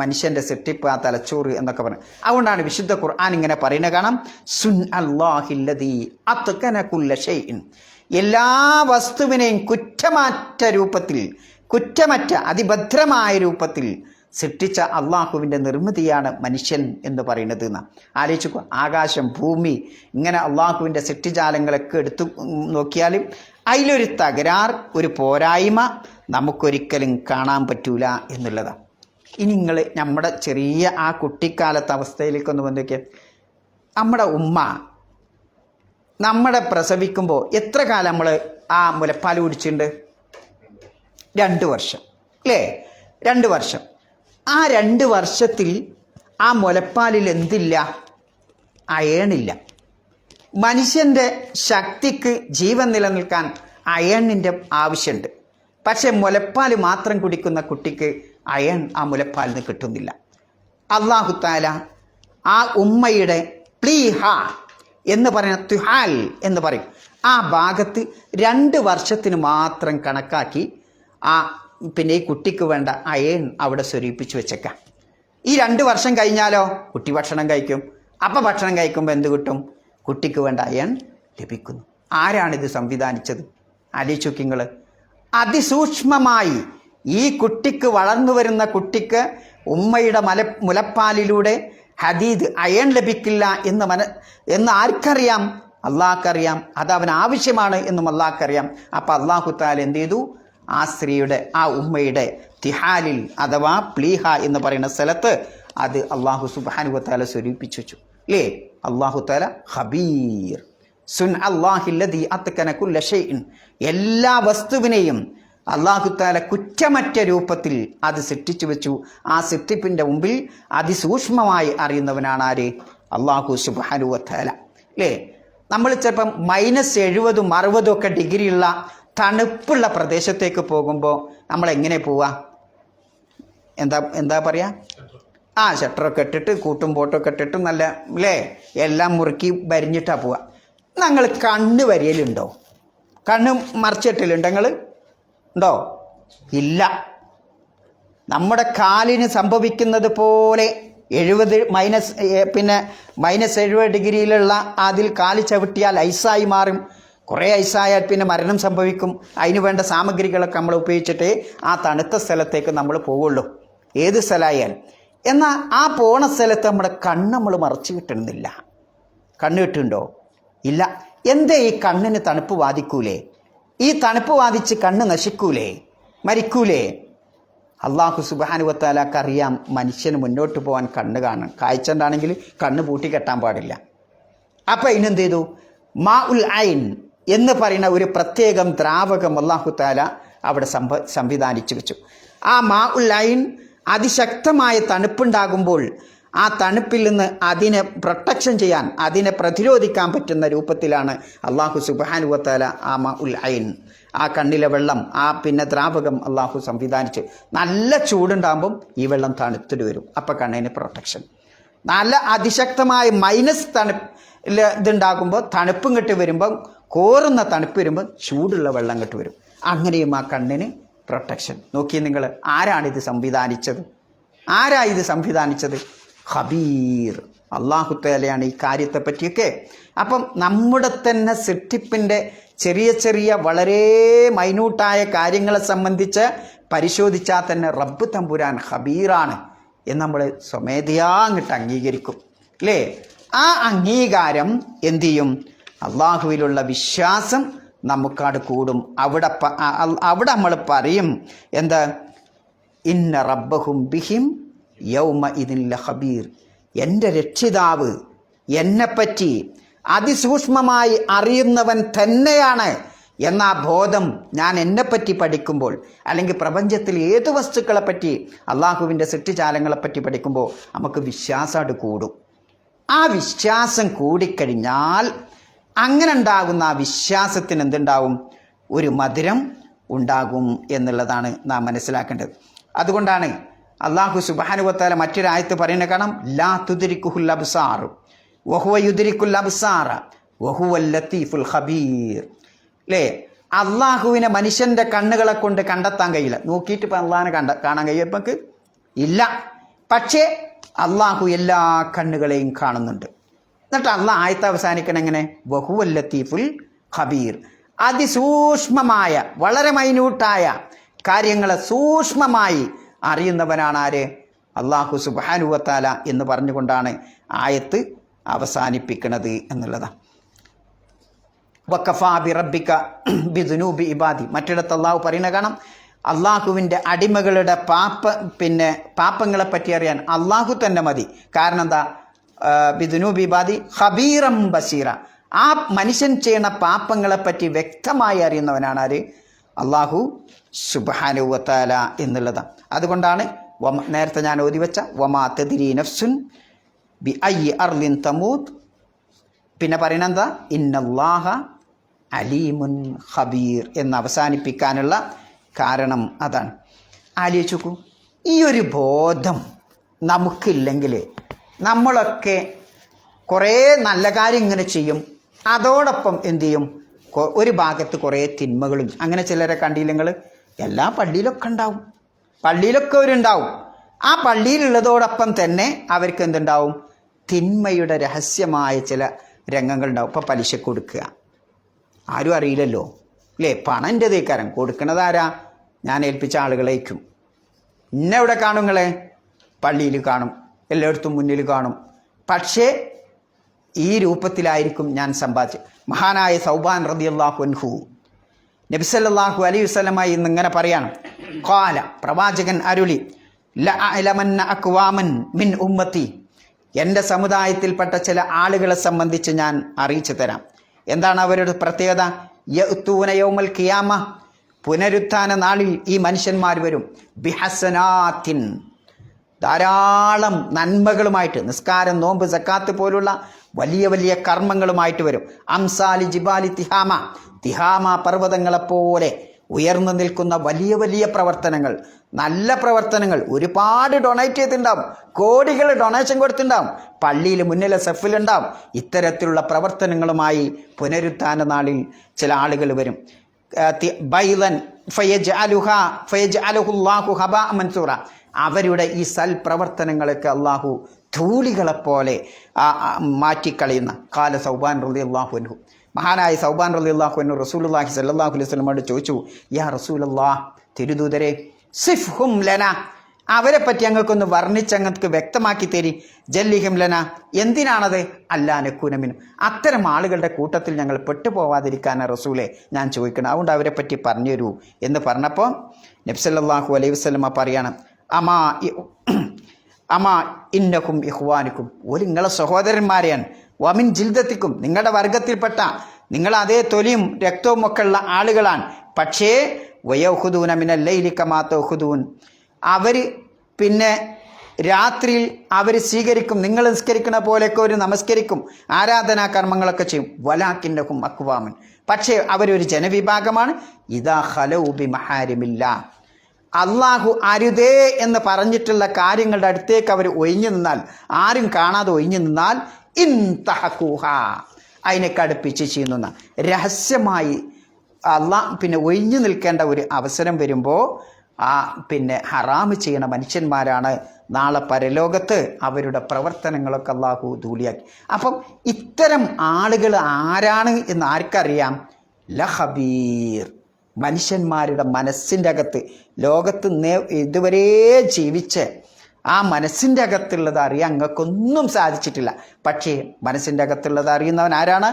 മനുഷ്യൻ്റെ സൃഷ്ടിപ്പ്, ആ തലച്ചോറ് എന്നൊക്കെ പറഞ്ഞു. അതുകൊണ്ടാണ് വിശുദ്ധ ഖുർആൻ ഇങ്ങനെ പറയുന്നത് കാണാം, സുൻ അല്ലാഹില്ലദീ അത്ഖന കുല്ല ഷൈഇൻ. എല്ലാ വസ്തുവിനെയും കുറ്റമറ്റ അതിഭദ്രമായ രൂപത്തിൽ സൃഷ്ടിച്ച അള്ളാഹുവിൻ്റെ നിർമ്മിതിയാണ് മനുഷ്യൻ എന്ന് പറയുന്നത് എന്നാണ്. ആലോചിക്കുക, ആകാശം, ഭൂമി, ഇങ്ങനെ അള്ളാഹുവിൻ്റെ സൃഷ്ടിജാലങ്ങളൊക്കെ എടുത്തു നോക്കിയാലും അതിലൊരു തകരാർ, ഒരു പോരായ്മ നമുക്കൊരിക്കലും കാണാൻ പറ്റൂല എന്നുള്ളതാണ്. ഇനി നിങ്ങൾ നമ്മുടെ ചെറിയ ആ കുട്ടിക്കാലത്തെ അവസ്ഥയിലേക്കൊന്ന് വന്നേക്കുക. നമ്മുടെ ഉമ്മ നമ്മളെ പ്രസവിക്കുമ്പോൾ എത്ര കാലം നമ്മൾ ആ മുലപ്പാൽ കുടിച്ചിട്ടുണ്ട്? 2 വർഷം അല്ലേ? 2 വർഷം. ആ 2 വർഷത്തിൽ ആ മുലപ്പാലിൽ എന്തില്ല? അയേണില്ല. മനുഷ്യൻ്റെ ശക്തിക്ക്, ജീവൻ നിലനിൽക്കാൻ അയേണിൻ്റെ ആവശ്യമുണ്ട്. പക്ഷെ മുലപ്പാൽ മാത്രം കുടിക്കുന്ന കുട്ടിക്ക് അയൺ ആ മുലപ്പാലിൽ നിന്ന് കിട്ടുന്നില്ല. അല്ലാഹു തആല ആ ഉമ്മയുടെ പ്ലീഹ എന്ന് പറയുന്ന തുഹാൽ എന്ന് പറയും ആ ഭാഗത്ത് 2 വർഷത്തിന് മാത്രം കണക്കാക്കി പിന്നെ ഈ കുട്ടിക്ക് വേണ്ട അയൺ അവിടെ സ്വരൂപിച്ച് വെച്ചേക്കാം. ഈ 2 വർഷം കഴിഞ്ഞാലോ കുട്ടി ഭക്ഷണം കഴിക്കും. അപ്പം ഭക്ഷണം കഴിക്കുമ്പോൾ എന്ത് കിട്ടും? കുട്ടിക്ക് വേണ്ട അയൺ ലഭിക്കുന്നു. ആരാണിത് സംവിധാനിച്ചത്? ആലോചിച്ചു നിങ്ങൾ. അതിസൂക്ഷ്മമായി ഈ കുട്ടിക്ക് വളർന്നു വരുന്ന കുട്ടിക്ക് ഉമ്മയുടെ മുലപ്പാലിലൂടെ ഹദീദ് അയൺ ലഭിക്കില്ല എന്ന് ആർക്കറിയാം? അള്ളാഹ്ക്കറിയാം. അത് അവന് ആവശ്യമാണ് എന്നും അള്ളാഹ്ക്കറിയാം. അപ്പം അല്ലാഹു തആല എന്ത് ചെയ്തു? ആ സ്ത്രീയുടെ ആ ഉമ്മയുടെ തിഹാലിൽ അഥവാ പ്ലീഹ എന്ന് പറയുന്ന സ്ഥലത്ത് അത് അല്ലാഹു സുബ്ഹാനഹു വ തആല സ്വരൂപിച്ചു വെച്ചു. അല്ലേ? അല്ലാഹു തആല ഖബീർ സുൻ അല്ലാഹില്ലദീ അത്കന കുല്ല ഷൈഇൻ, എല്ലാ വസ്തുവിനെയും അല്ലാഹു തആല കുറ്റമറ്റ രൂപത്തിൽ അത് സൃഷ്ടിച്ചു വെച്ചു. ആ സൃഷ്ടിപ്പിൻ്റെ മുമ്പിൽ അതിസൂക്ഷ്മമായി അറിയുന്നവനാണ് ആര്? അല്ലാഹു സുബ്ഹാനഹു വ തആല. അല്ലേ? നമ്മൾ ചിലപ്പം -70, -60 ഒക്കെ ഡിഗ്രിയുള്ള തണുപ്പുള്ള പ്രദേശത്തേക്ക് പോകുമ്പോൾ നമ്മൾ എങ്ങനെ പോവുക? എന്താ പറയുക? ഷട്ടറൊക്കെ ഇട്ടിട്ട് കൂട്ടും പോട്ടൊക്കെ ഇട്ടിട്ട് നല്ല അല്ലേ എല്ലാം മുറുക്കി വരിഞ്ഞിട്ടാണ് പോവുക. ഞങ്ങൾ കണ്ണ് വരിയലുണ്ടോ? കണ്ണ് മറിച്ചിട്ടില്ലുണ്ടോ? നിങ്ങൾ ഉണ്ടോ? ഇല്ല. നമ്മുടെ കാലിന് സംഭവിക്കുന്നത് പോലെ 70 -70 ഡിഗ്രിയിലുള്ള അതിൽ കാല് ചവിട്ടിയാൽ ഐസായി മാറും. കുറേ ഐസായാൽ പിന്നെ മരണം സംഭവിക്കും. അതിന് വേണ്ട സാമഗ്രികളൊക്കെ നമ്മൾ ഉപയോഗിച്ചിട്ടേ ആ തണുത്ത സ്ഥലത്തേക്ക് നമ്മൾ പോവുള്ളൂ, ഏത് സ്ഥലമായാലും. എന്നാൽ ആ പോണ സ്ഥലത്ത് നമ്മുടെ കണ്ണ് നമ്മൾ മറച്ചു കിട്ടുന്നില്ല. കണ്ണ് കിട്ടുന്നുണ്ടോ? ഇല്ല. എന്തേ ഈ കണ്ണിന് തണുപ്പ് ബാധിക്കൂലേ? ഈ തണുപ്പ് ബാധിച്ച് കണ്ണ് നശിക്കൂലേ? മരിക്കൂലേ? അല്ലാഹു സുബ്ഹാനഹു വ തആലക്ക് അറിയാം മനുഷ്യന് മുന്നോട്ട് പോകാൻ കണ്ണ് കാണണം. കാഴ്ച ഉണ്ടാണെങ്കിൽ കണ്ണ് പൂട്ടി കെട്ടാൻ പാടില്ല. അപ്പം ഇതിനെന്ത് ചെയ്തു? മാഉൽ ഐൻ എന്ന് പറയുന്ന ഒരു പ്രത്യേകം ദ്രാവകം അല്ലാഹു തആല അവിടെ സംവിധാനിച്ചു വെച്ചു. ആ മാഉൽ ഐൻ അതിശക്തമായ തണുപ്പുണ്ടാകുമ്പോൾ ആ തണുപ്പിൽ നിന്ന് അതിനെ പ്രൊട്ടക്ഷൻ ചെയ്യാൻ, അതിനെ പ്രതിരോധിക്കാൻ പറ്റുന്ന രൂപത്തിലാണ് അല്ലാഹു സുബ്ഹാനഹു വ തആല ആ മാഉൽ ഐൻ, ആ കണ്ണിലെ വെള്ളം, ആ പിന്നെ ദ്രാവകം അല്ലാഹു സംവിധാനിച്ച്. നല്ല ചൂടുണ്ടാകുമ്പം ഈ വെള്ളം തണുത്തിട്ട് വരും. അപ്പം കണ്ണിന് പ്രൊട്ടക്ഷൻ. നല്ല അതിശക്തമായ ഇതുണ്ടാകുമ്പോൾ തണുപ്പും കെട്ട് വരുമ്പം, കോറുന്ന തണുപ്പ് വരുമ്പോൾ ചൂടുള്ള വെള്ളം കെട്ട് വരും. അങ്ങനെയും ആ കണ്ണിന് പ്രൊട്ടക്ഷൻ. നോക്കിയേ നിങ്ങൾ, ആരാണിത് സംവിധാനിച്ചത്? ആരാ ഇത് സംവിധാനിച്ചത്? ഖബീർ അല്ലാഹു തആലയാണ് ഈ കാര്യത്തെ പറ്റിയൊക്കെ. അപ്പം നമ്മുടെ തന്നെ സൃഷ്ടിപ്പിൻ്റെ ചെറിയ ചെറിയ വളരെ മൈന്യൂട്ടായ കാര്യങ്ങളെ സംബന്ധിച്ച് പരിശോധിച്ചാൽ തന്നെ റബ്ബ് തമ്പുരാൻ ഖബീറാണ് എന്ന് നമ്മൾ സ്വമേധയാ അങ്ങോട്ട് അംഗീകരിക്കും. അല്ലേ? ആ അംഗീകാരം എന്തു ചെയ്യും? അള്ളാഹുവിലുള്ള വിശ്വാസം നമുക്കവിടെ കൂടും. അവിടെ നമ്മൾ പറയും എന്താ? ഇന്ന റബ്ബഹും ബിഹിം യൗമ ഇതിൻ ലഖബീർ. എൻ്റെ രക്ഷിതാവ് എന്നെപ്പറ്റി അതിസൂക്ഷ്മമായി അറിയുന്നവൻ തന്നെയാണ് എന്ന ബോധം ഞാൻ എന്നെപ്പറ്റി പഠിക്കുമ്പോൾ, അല്ലെങ്കിൽ പ്രപഞ്ചത്തിൽ ഏത് വസ്തുക്കളെപ്പറ്റി അള്ളാഹുവിൻ്റെ സൃഷ്ടിജാലങ്ങളെപ്പറ്റി പഠിക്കുമ്പോൾ നമുക്ക് വിശ്വാസമായിട്ട് കൂടും. ആ വിശ്വാസം കൂടിക്കഴിഞ്ഞാൽ അങ്ങനെ ഉണ്ടാകുന്ന ആ വിശ്വാസത്തിന് എന്തുണ്ടാവും? ഒരു മധുരം ഉണ്ടാകും എന്നുള്ളതാണ് നാം മനസ്സിലാക്കേണ്ടത്. അതുകൊണ്ടാണ് അല്ലാഹു സുബ്ഹാനഹു വ തആല മറ്റൊരായത്ത് പറയുന്നത് കാണാം, ലാ തുദ്രിക്കുൽ അബ്സാർ വഹുവ യുദ്രിക്കുൽ അബ്സാറ വഹുവൽ ലത്തീഫുൽ ഖബീർ. അല്ലേ? അള്ളാഹുവിനെ മനുഷ്യൻ്റെ കണ്ണുകളെ കൊണ്ട് കണ്ടെത്താൻ കഴിയില്ല. നോക്കിയിട്ട് ഇപ്പം അള്ളാഹിനെ കാണാൻ കഴിയും നമുക്ക് ഇല്ല. പക്ഷേ അള്ളാഹു എല്ലാ കണ്ണുകളെയും കാണുന്നുണ്ട്. എന്നിട്ട് അള്ളാഹ് ആയത്ത് അവസാനിക്കണം എങ്ങനെ? വഹുവൽ ലത്തീഫുൽ ഖബീർ. അതിസൂക്ഷ്മമായ വളരെ മൈന്യൂട്ടായ കാര്യങ്ങളെ സൂക്ഷ്മമായി അറിയുന്നവനാണ് ആര്? അല്ലാഹു സുബ്ഹാനഹു വ തആല എന്ന് പറഞ്ഞുകൊണ്ടാണ് ആയത്ത് അവസാനിപ്പിക്കുന്നത് എന്നുള്ളതാണ്. വഖഫാ ബിറബ്ബിക ബിദുനൂബി ഇബാദി. മറ്റിടത്ത് അള്ളാഹു പറയുന്ന കാണാം, അള്ളാഹുവിൻ്റെ അടിമകളുടെ പാപങ്ങളെ പറ്റി അറിയാൻ അള്ളാഹു തന്നെ മതി. കാരണം എന്താ? ബിദുനൂബി ഇബാദി ഖബീറം ബസീറ. ആ മനുഷ്യൻ ചെയ്യുന്ന പാപങ്ങളെപ്പറ്റി വ്യക്തമായി അറിയുന്നവനാണ് ആര്? അള്ളാഹു സുബ്ഹാനഹു വ തആല എന്നുള്ളതാണ്. അതുകൊണ്ടാണ് നേരത്തെ ഞാൻ ഓതി വെച്ച വമാ തദ്രി നഫ്സുൻ ബി അയ്യി അർളിൻ തമൂത്ത്. പിന്നെ പറയുന്നത് എന്താ? ഇന്നല്ലാഹ അലീമുൻ ഖബീർ എന്ന് അവസാനിപ്പിക്കാനുള്ള കാരണം അതാണ്. ആലോചിച്ച് നോക്കൂ, ഈ ഒരു ബോധം നമുക്കില്ലെങ്കിൽ നമ്മളൊക്കെ കുറേ നല്ല കാര്യം ഇങ്ങനെ ചെയ്യും, അതോടൊപ്പം എന്തു ചെയ്യും, ഒരു ഭാഗത്ത് കുറേ തിന്മകളും. അങ്ങനെ ചിലരെ കണ്ടില്ല നിങ്ങൾ? എല്ലാ പള്ളിയിലൊക്കെ ഉണ്ടാവും, പള്ളിയിലൊക്കെ അവരുണ്ടാവും. ആ പള്ളിയിലുള്ളതോടൊപ്പം തന്നെ അവർക്ക് എന്തുണ്ടാവും, തിന്മയുടെ രഹസ്യമായ ചില രംഗങ്ങളുണ്ടാവും. ഇപ്പോൾ പലിശ കൊടുക്കുക, ആരും അറിയില്ലല്ലോ അല്ലേ, പണം എൻ്റെ തേക്കാരം കൊടുക്കണത് ആരാ, ഞാൻ ഏൽപ്പിച്ച ആളുകളേക്കും. ഇന്നെ എവിടെ കാണും നിങ്ങളെ? പള്ളിയിൽ കാണും, എല്ലായിടത്തും മുന്നിൽ കാണും. പക്ഷേ ഈ രൂപത്തിലായിരിക്കും ഞാൻ സമ്പാദിച്ചത്. മഹാനായ സൗബാൻ റളിയല്ലാഹു അൻഹു നബി സല്ലല്ലാഹു അലൈഹി വസല്ലമ ഇന്നിങ്ങനെ പറയാണ്, ഖാല, പ്രവാചകൻ അരുളി, ലഅലമന്ന അക്വാമൻ മിൻ ഉമ്മത്തി, എൻ്റെ സമുദായത്തിൽപ്പെട്ട ചില ആളുകളെ സംബന്ധിച്ച് ഞാൻ അറിയിച്ചു തരാം. എന്താണ് അവരുടെ പ്രത്യേകത? യഅ്തൂന യൗമൽ ഖിയാമ, പുനരുത്ഥാന നാളിൽ ഈ മനുഷ്യന്മാർ വരും, ബിഹസനാത്തിൻ, ധാരാളം നന്മകളുമായിട്ട്, നിസ്കാരം, നോമ്പ്, സക്കാത്ത് പോലുള്ള വലിയ വലിയ കർമ്മങ്ങളുമായിട്ട് വരും. അംസാലി ജിബാലി തിഹാമ, തിഹാമ പർവ്വതങ്ങളെപ്പോലെ ഉയർന്നു നിൽക്കുന്ന വലിയ വലിയ പ്രവർത്തനങ്ങൾ, നല്ല പ്രവർത്തനങ്ങൾ, ഒരുപാട് ഡൊണേറ്റ് ചെയ്തിട്ടുണ്ടാവും, കോടികൾ ഡൊണേഷൻ കൊടുത്തിട്ടുണ്ടാവും, പള്ളിയിൽ മുന്നിലെ സെഫിലുണ്ടാവും. ഇത്തരത്തിലുള്ള പ്രവർത്തനങ്ങളുമായി പുനരുത്ഥാന നാളിൽ ചില ആളുകൾ വരും. ബൈലൻ ഫയജ്അലുഹുല്ലാഹു ഹബാഅ മൻസൂറ, അവരുടെ ഈ സൽപ്രവർത്തനങ്ങളൊക്കെ അള്ളാഹു ധൂളികളെപ്പോലെ മാറ്റിക്കളയുന്ന. കാല സൗബാൻ റളിയല്ലാഹു അൻഹു, മഹാനായ സൗബാൻ റളിയല്ലാഹു അൻഹു റസൂലുള്ളാഹി സ്വല്ലല്ലാഹു അലൈഹി വസല്ലമയോട് ചോദിച്ചു, യാ റസൂലല്ലാഹ്, തിരുദൂതരെ, സിഫ്ഹും ലന, അവരെ പറ്റി ഞങ്ങൾക്കൊന്ന് വർണ്ണിച്ച് ഞങ്ങൾക്ക് വ്യക്തമാക്കി തരി. ജല്ലിഹിം ലന, എന്തിനാണത്? അല്ലാ നക്കൂനമിനും, അത്തരം ആളുകളുടെ കൂട്ടത്തിൽ ഞങ്ങൾ പെട്ടുപോവാതിരിക്കാനാ റസൂലെ ഞാൻ ചോദിക്കണം, അതുകൊണ്ട് അവരെ പറ്റി പറഞ്ഞു തരൂ എന്ന് പറഞ്ഞപ്പോൾ നബി സല്ലല്ലാഹു അലൈഹി വസല്ലമ പറയാണ്, അമാ ഇന്നക്കും ഇഖ്വാനുക്കും, ഒരു നിങ്ങളെ സഹോദരന്മാരെയാണ്, വമിൻ ജിൽദത്തിക്കും, നിങ്ങളുടെ വർഗത്തിൽപ്പെട്ട, നിങ്ങൾ അതേ തൊലിയും രക്തവും ഒക്കെ ഉള്ള ആളുകളാണ്. പക്ഷേ വയൗഖുദൂന മിനൽ ലൈലി കമാ തൗഖുദൂൻ, അവർ പിന്നെ രാത്രിയിൽ അവർ സ്വീകരിക്കും, നിങ്ങൾ നിസ്കരിക്കണ പോലെയൊക്കെ ഒരു നമസ്കരിക്കും, ആരാധനാ കർമ്മങ്ങളൊക്കെ ചെയ്യും. വലാക്കിന്നഹും അക്വാമൻ, പക്ഷേ അവരൊരു ജനവിഭാഗമാണ്. ഇദാ ഖലൗ ബി മഹാരിമില്ലാ, അള്ളാഹു അരുതേ എന്ന് പറഞ്ഞിട്ടുള്ള കാര്യങ്ങളുടെ അടുത്തേക്ക് അവർ ഒഴിഞ്ഞു നിന്നാൽ, ആരും കാണാതെ ഒഴിഞ്ഞു നിന്നാൽ, ഇൻതഹഖൂഹ, അതിനൊക്കെ അടുപ്പിച്ച് ചെയ്യുന്ന രഹസ്യമായി പിന്നെ ഒഴിഞ്ഞു നിൽക്കേണ്ട ഒരു അവസരം വരുമ്പോൾ പിന്നെ ഹറാമ് ചെയ്യണ മനുഷ്യന്മാരാണ് നാളെ പരലോകത്ത് അവരുടെ പ്രവർത്തനങ്ങളൊക്കെ അള്ളാഹു ധൂളിയാക്കി. അപ്പം ഇത്തരം ആളുകൾ ആരാണ് എന്ന് ആർക്കറിയാം? ലഖബീർ, മനുഷ്യന്മാരുടെ മനസ്സിൻ്റെ അകത്ത്, ലോകത്ത് ഇതുവരെ ജീവിച്ച് ആ മനസ്സിൻ്റെ അകത്തുള്ളത് അറിയാൻ ഞങ്ങൾക്കൊന്നും സാധിച്ചിട്ടില്ല. പക്ഷേ മനസ്സിൻ്റെ അകത്തുള്ളത് അറിയുന്നവൻ ആരാണ്?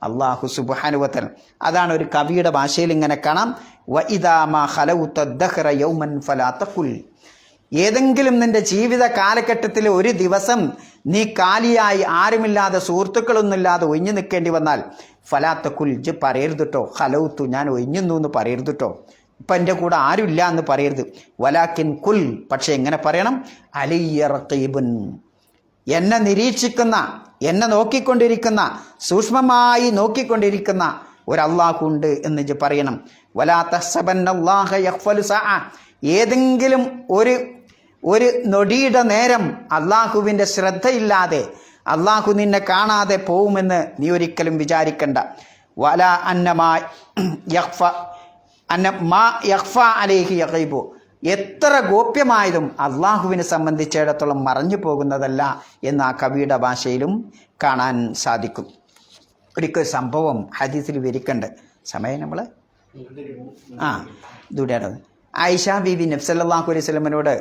അള്ളാഹു സുബ്ഹാനഹു വ തആല. അതാണ് ഒരു കവിയുടെ ഭാഷയിൽ ഇങ്ങനെ കാണാം, വഇദാ മാ ഖലൗത ദഹ്റ യൗമൻ ഫലാ തഖുൽ, ഏതെങ്കിലും നിന്റെ ജീവിത കാലഘട്ടത്തിൽ ഒരു ദിവസം നീ കാലിയായി ആരുമില്ലാതെ സുഹൃത്തുക്കളൊന്നുമില്ലാതെ ഒഴിഞ്ഞു നിൽക്കേണ്ടി വന്നാൽ ഫലാ തഖുൽ, ജ് പറയരുത് കേട്ടോ, ഖലൗതു, ഞാൻ ഒഴിഞ്ഞു എന്ന് പറയരുത് കേട്ടോ, ഇപ്പം എൻ്റെ കൂടെ ആരുമില്ല എന്ന് പറയരുത്. വലാക്കിൻ കുൽ, പക്ഷെ എങ്ങനെ പറയണം? അലയ്യ റഖീബുൻ, എന്നെ നിരീക്ഷിക്കുന്ന, എന്നെ നോക്കിക്കൊണ്ടിരിക്കുന്ന, സൂക്ഷ്മമായി നോക്കിക്കൊണ്ടിരിക്കുന്ന ഒരല്ലാഹു ഉണ്ട് എന്ന് പറയണം. വലാ തഹ്സബന്നല്ലാഹ യഗ്ഫലു സഅ, ഏതെങ്കിലും ഒരു നൊടിയുടെ നേരം അള്ളാഹുവിൻ്റെ ശ്രദ്ധയില്ലാതെ, അള്ളാഹു നിന്നെ കാണാതെ പോവുമെന്ന് നീ ഒരിക്കലും വിചാരിക്കണ്ട. വലാ അന്നമാ യഖ്ഫ അലൈഹി യഗൈബു, എത്ര ഗോപ്യമായതും അള്ളാഹുവിനെ സംബന്ധിച്ചിടത്തോളം മറഞ്ഞു പോകുന്നതല്ല എന്ന് ആ കവിയുടെ ഭാഷയിലും കാണാൻ സാധിക്കും. ഒരിക്കൽ സംഭവം ഹദീസിൽ വിവരിക്കണ്ട്, സമയം നമ്മൾ ദൂരെയാണ്. ആയിഷ ബീബി നബി സല്ലല്ലാഹു അലൈഹി വസല്ലമയോട്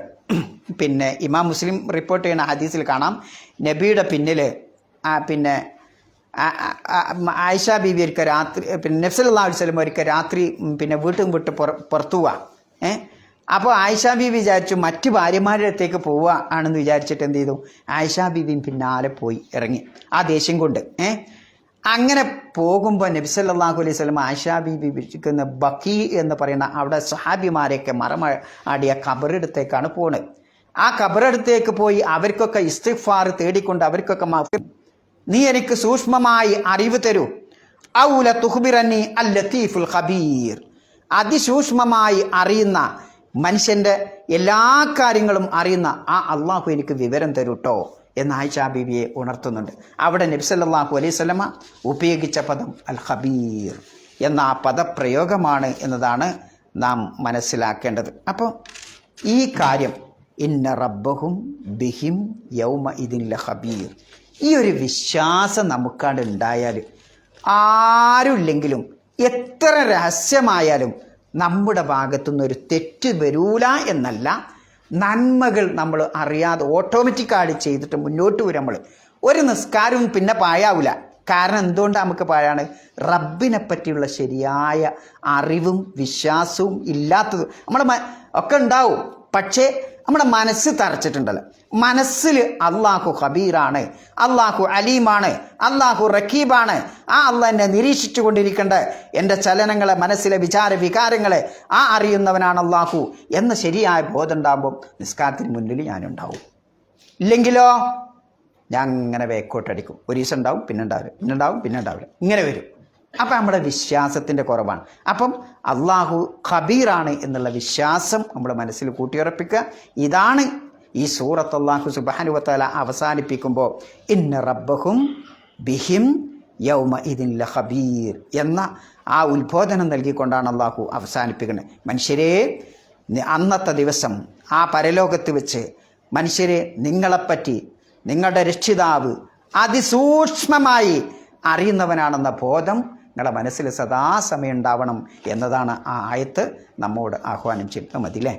പിന്നെ ഇമാം മുസ്ലിം റിപ്പോർട്ട് ചെയ്യുന്ന ഹദീസിൽ കാണാം, നബിയുടെ പിന്നിൽ പിന്നെ ആയിഷ ബീബി ഒരിക്കൽ രാത്രി, പിന്നെ നബി സല്ലല്ലാഹു അലൈഹി വസല്ലം ഒരിക്കൽ രാത്രി പിന്നെ വീട്ടും വിട്ട് പുറത്തു പോവാ. അപ്പോൾ ആയിഷ ബീബി വിചാരിച്ചു മറ്റ് ഭാര്യമാരുടെ അടുത്തേക്ക് പോവുക ആണെന്ന് വിചാരിച്ചിട്ട് എന്ത് ചെയ്തു, ആയിഷ ബീബിയും പിന്നാലെ പോയി ഇറങ്ങി ആ ദേഷ്യം കൊണ്ട്. അങ്ങനെ പോകുമ്പോൾ നബി സല്ലല്ലാഹു അലൈഹി വസല്ലം ആയിഷ ബീബി വിളിക്കുന്ന ബഖീ എന്ന് പറയുന്ന അവിടെ സ്വഹാബിമാരെയൊക്കെ മറമാടിയ ഖബറടുത്തേക്കാണ് പോകുന്നത്. ആ ഖബറടുത്തേക്ക് പോയി അവർക്കൊക്കെ ഇസ്തിഗ്ഫാർ തേടിക്കൊണ്ട് അവർക്കൊക്കെ നീ എനിക്ക് സൂക്ഷ്മമായി അറിവ് തരൂ. ഔല തുഖ്ബിറനി അൽ ലത്തീഫുൽ ഖബീർ, അതിസൂക്ഷ്മമായി അറിയുന്ന, മനുഷ്യൻ്റെ എല്ലാ കാര്യങ്ങളും അറിയുന്ന ആ അള്ളാഹു എനിക്ക് വിവരം തരൂട്ടോ എന്ന് ആയിഷ ബീവിയെ ഉണർത്തുന്നുണ്ട്. അവിടെ നബി സല്ലല്ലാഹു അലൈഹി വസല്ലമ ഉപയോഗിച്ച പദം അൽ ഖബീർ എന്ന ആ പദപ്രയോഗമാണ് എന്നതാണ് നാം മനസ്സിലാക്കേണ്ടത്. അപ്പോൾ ഈ കാര്യം ഇന്ന റബ്ബഹും ബിഹിം യൗമ ഇതിൻ ലഖബീർ, ഈ ഒരു വിശ്വാസം നമുക്കാണ്ട് ഉണ്ടായാൽ ആരുമില്ലെങ്കിലും എത്ര രഹസ്യമായാലും നമ്മുടെ ഭാഗത്തുനിന്നൊരു തെറ്റ് വരൂല എന്നല്ല, നന്മകൾ നമ്മൾ അറിയാതെ ഓട്ടോമാറ്റിക്കായി ചെയ്തിട്ട് മുന്നോട്ട് വരും. നമ്മൾ ഒരു നിസ്കാരവും പിന്നെ പാഴാവില്ല. കാരണം എന്തുകൊണ്ടാണ് നമുക്ക് പാഴാണ്? റബ്ബിനെ പറ്റിയുള്ള ശരിയായ അറിവും വിശ്വാസവും ഇല്ലാത്തത് നമ്മളെ ഒക്കെ ഉണ്ടാവും. പക്ഷേ നമ്മുടെ മനസ്സ് തറച്ചിട്ടുണ്ടല്ലോ. മനസ്സിൽ അള്ളാഹു ഖബീറാണ്, അള്ളാഹു അലീമാണ്, അള്ളാഹു റക്കീബാണ്, ആ അള്ളാഹ് എന്നെ നിരീക്ഷിച്ചു കൊണ്ടിരിക്കേണ്ട എൻ്റെ ചലനങ്ങളെ, മനസ്സിലെ വിചാര വികാരങ്ങളെ ആ അറിയുന്നവനാണ് അള്ളാഹു എന്ന ശരിയായ ബോധം ഉണ്ടാകുമ്പോൾ നിസ്കാരത്തിന് മുന്നിൽ ഞാനുണ്ടാവും. ഇല്ലെങ്കിലോ ഞാൻ അങ്ങനെ വേക്കോട്ടടിക്കും. ഒരു ദിവസം ഉണ്ടാവും, പിന്നെ ഉണ്ടാവില്ല, ഇങ്ങനെ വരും. അപ്പം നമ്മുടെ വിശ്വാസത്തിൻ്റെ കുറവാണ്. അപ്പം അള്ളാഹു ഖബീറാണ് എന്നുള്ള വിശ്വാസം നമ്മുടെ മനസ്സിൽ കൂട്ടിയുറപ്പിക്കുക. ഇതാണ് ഈ സൂറത്ത് അല്ലാഹു സുബ്ഹാനഹു വ തആല അവസാനിപ്പിക്കുമ്പോൾ ഇന്ന റബ്ബഹും ബിഹിം യൗമ ഇതിൻ ലഖബീർ എന്ന ആ ഉത്ബോധനം നൽകിക്കൊണ്ടാണ് അള്ളാഹു അവസാനിപ്പിക്കുന്നത്. മനുഷ്യരെ, അന്നത്തെ ദിവസം ആ പരലോകത്ത് വെച്ച് മനുഷ്യരെ, നിങ്ങളെപ്പറ്റി നിങ്ങളുടെ രക്ഷിതാവ് അതിസൂക്ഷ്മമായി അറിയുന്നവനാണെന്ന ബോധം നിങ്ങളുടെ മനസ്സിൽ സദാസമയം ഉണ്ടാവണം എന്നതാണ് ആ ആയത്ത് നമ്മോട് ആഹ്വാനം ചെയ്യുന്നത്. മതില്ലേ?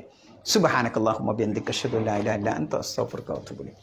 സുബ്ഹാനക്കല്ലാഹുമ്മ ബിഹംദിക അശ്ഹദു അല്ലാ ഇലാഹ ഇല്ല അൻത അസ്തഗ്ഫിറുക വ അത്തൂബു ഇലൈക്.